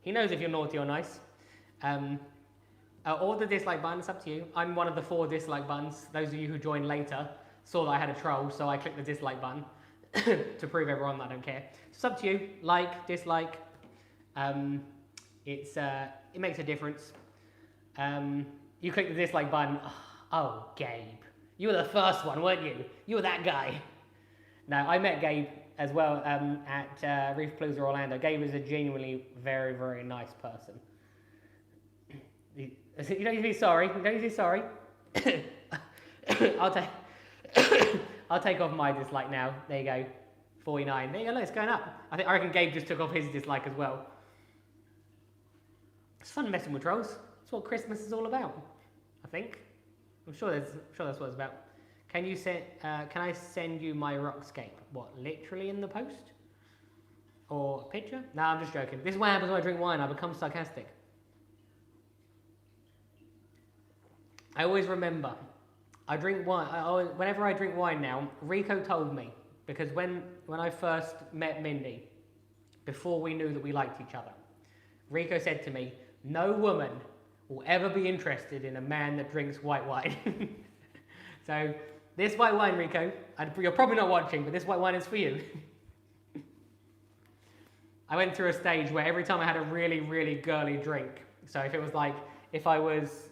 He knows if you're naughty or nice. Or the dislike button, it's up to you. I'm one of the 4 dislike buttons. Those of you who joined later saw that I had a troll, so I clicked the dislike button to prove everyone that I don't care. It's up to you. Like, dislike. It makes a difference. You click the dislike button. Oh, Gabe. You were the first one, weren't you? You were that guy. No, I met Gabe as well at Reef Palooza Orlando. Gabe is a genuinely very, very nice person. You don't need to be sorry. You don't need to be sorry. I'll take off my dislike now. There you go. 49. There you go. Look, it's going up. I reckon Gabe just took off his dislike as well. It's fun messing with trolls. That's what Christmas is all about, I think. I'm sure that's what it's about. Can I send you my Rockscape? What, literally in the post? Or a picture? No, I'm just joking. This is what happens when I drink wine. I become sarcastic. I always remember, I drink wine. Whenever I drink wine now, Rico told me, because when I first met Mindy, before we knew that we liked each other, Rico said to me, no woman will ever be interested in a man that drinks white wine. So, this white wine, Rico, you're probably not watching, but this white wine is for you. I went through a stage where every time I had a really, really girly drink, so if I was,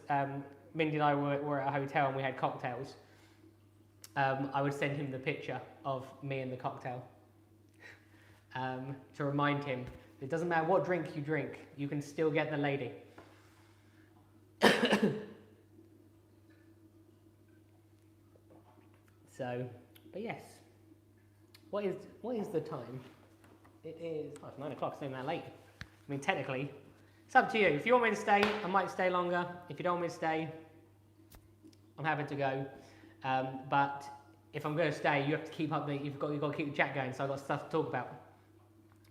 Mindy and I were at a hotel and we had cocktails, I would send him the picture of me and the cocktail to remind him It doesn't matter what drink you drink, you can still get the lady. So, but yes. What is the time? It is, oh, it's 9 o'clock, it's not even that late. I mean, technically, it's up to you. If you want me to stay, I might stay longer. If you don't want me to stay, I'm happy to go. But if I'm going to stay, you have to keep up you've got to keep the chat going, so I've got stuff to talk about.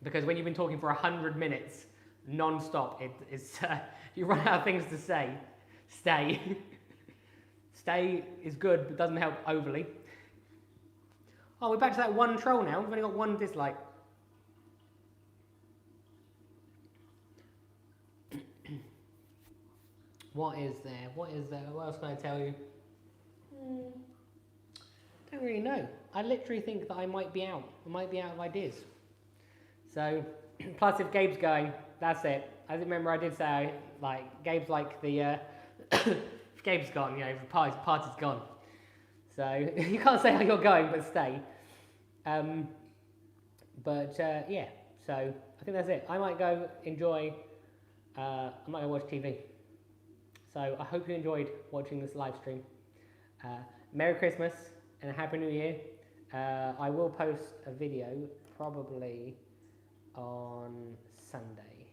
Because when you've been talking for 100 minutes, non-stop, you run out of things to say. Stay. Stay is good, but doesn't help overly. Oh, we're back to that one troll now. We've only got one dislike. What is there? What is there? What else can I tell you? Don't really know. I literally think that I might be out. I might be out of ideas. So, plus if Gabe's going, that's it. I remember I did say, like, Gabe's like the, if Gabe's gone, you know, the party's gone. So, you can't say how you're going, but stay. Yeah, so I think that's it. I might go enjoy, I might go watch TV. So, I hope you enjoyed watching this live stream. Merry Christmas and a Happy New Year. I will post a video probably on Sunday.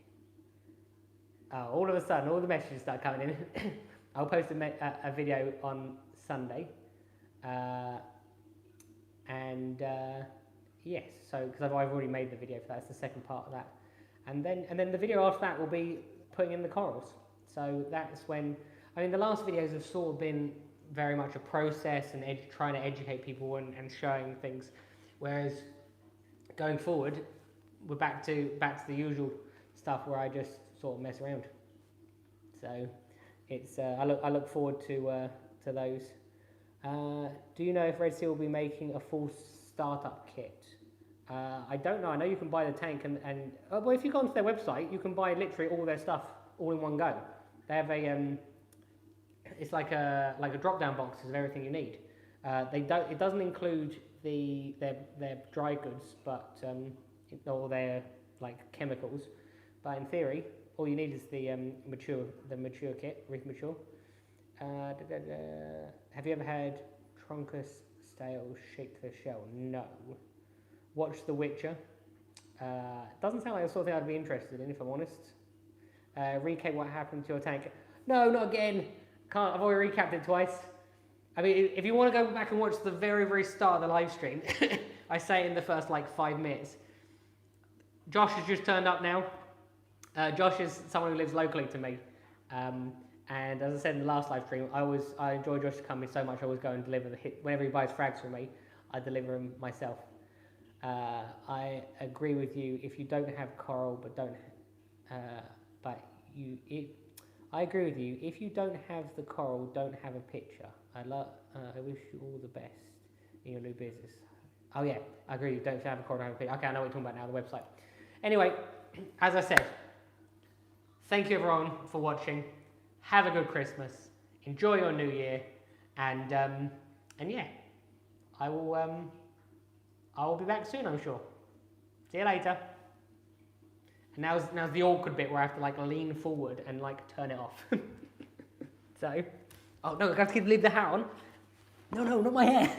All of a sudden, all the messages start coming in. I'll post a video on Sunday. Yes, so because I've already made the video for that, it's the second part of that. And then the video after that will be putting in the corals. So that's when, I mean, the last videos have sort of been very much a process and trying to educate people and showing things, whereas going forward, we're back to the usual stuff where I just sort of mess around. So it's I look forward to those. Do you know if Red Sea will be making a full startup kit? I don't know. I know you can buy the tank and well, if you go onto their website, you can buy literally all their stuff all in one go. They have a it's like a drop-down box of everything you need. It doesn't include their dry goods, but or their like chemicals. But in theory, all you need is the mature kit, Reef Mature. Have you ever had Truncus stale shake the shell? No. Watch The Witcher. Doesn't sound like the sort of thing I'd be interested in, if I'm honest. Recap what happened to your tank. No, not again. Can't. I've already recapped it twice. I mean, if you want to go back and watch the very, very start of the live stream, I say it in the first like 5 minutes. Josh has just turned up now. Josh is someone who lives locally to me. And as I said in the last live stream, I enjoy Josh's company so much. I always go and deliver the hit whenever he buys frags from me. I deliver them myself. I agree with you. If you don't have coral, I agree with you. If you don't have the coral, don't have a picture. I wish you all the best in your new business. Oh yeah, I agree. You don't have a coral, don't have a picture. Okay, I know what you're talking about now. The website. Anyway, as I said, thank you everyone for watching. Have a good Christmas. Enjoy your New Year, and yeah, I will be back soon, I'm sure. See you later. And now's the awkward bit where I have to like lean forward and like turn it off. So, oh no, I have to leave the hat on. No, not my hair.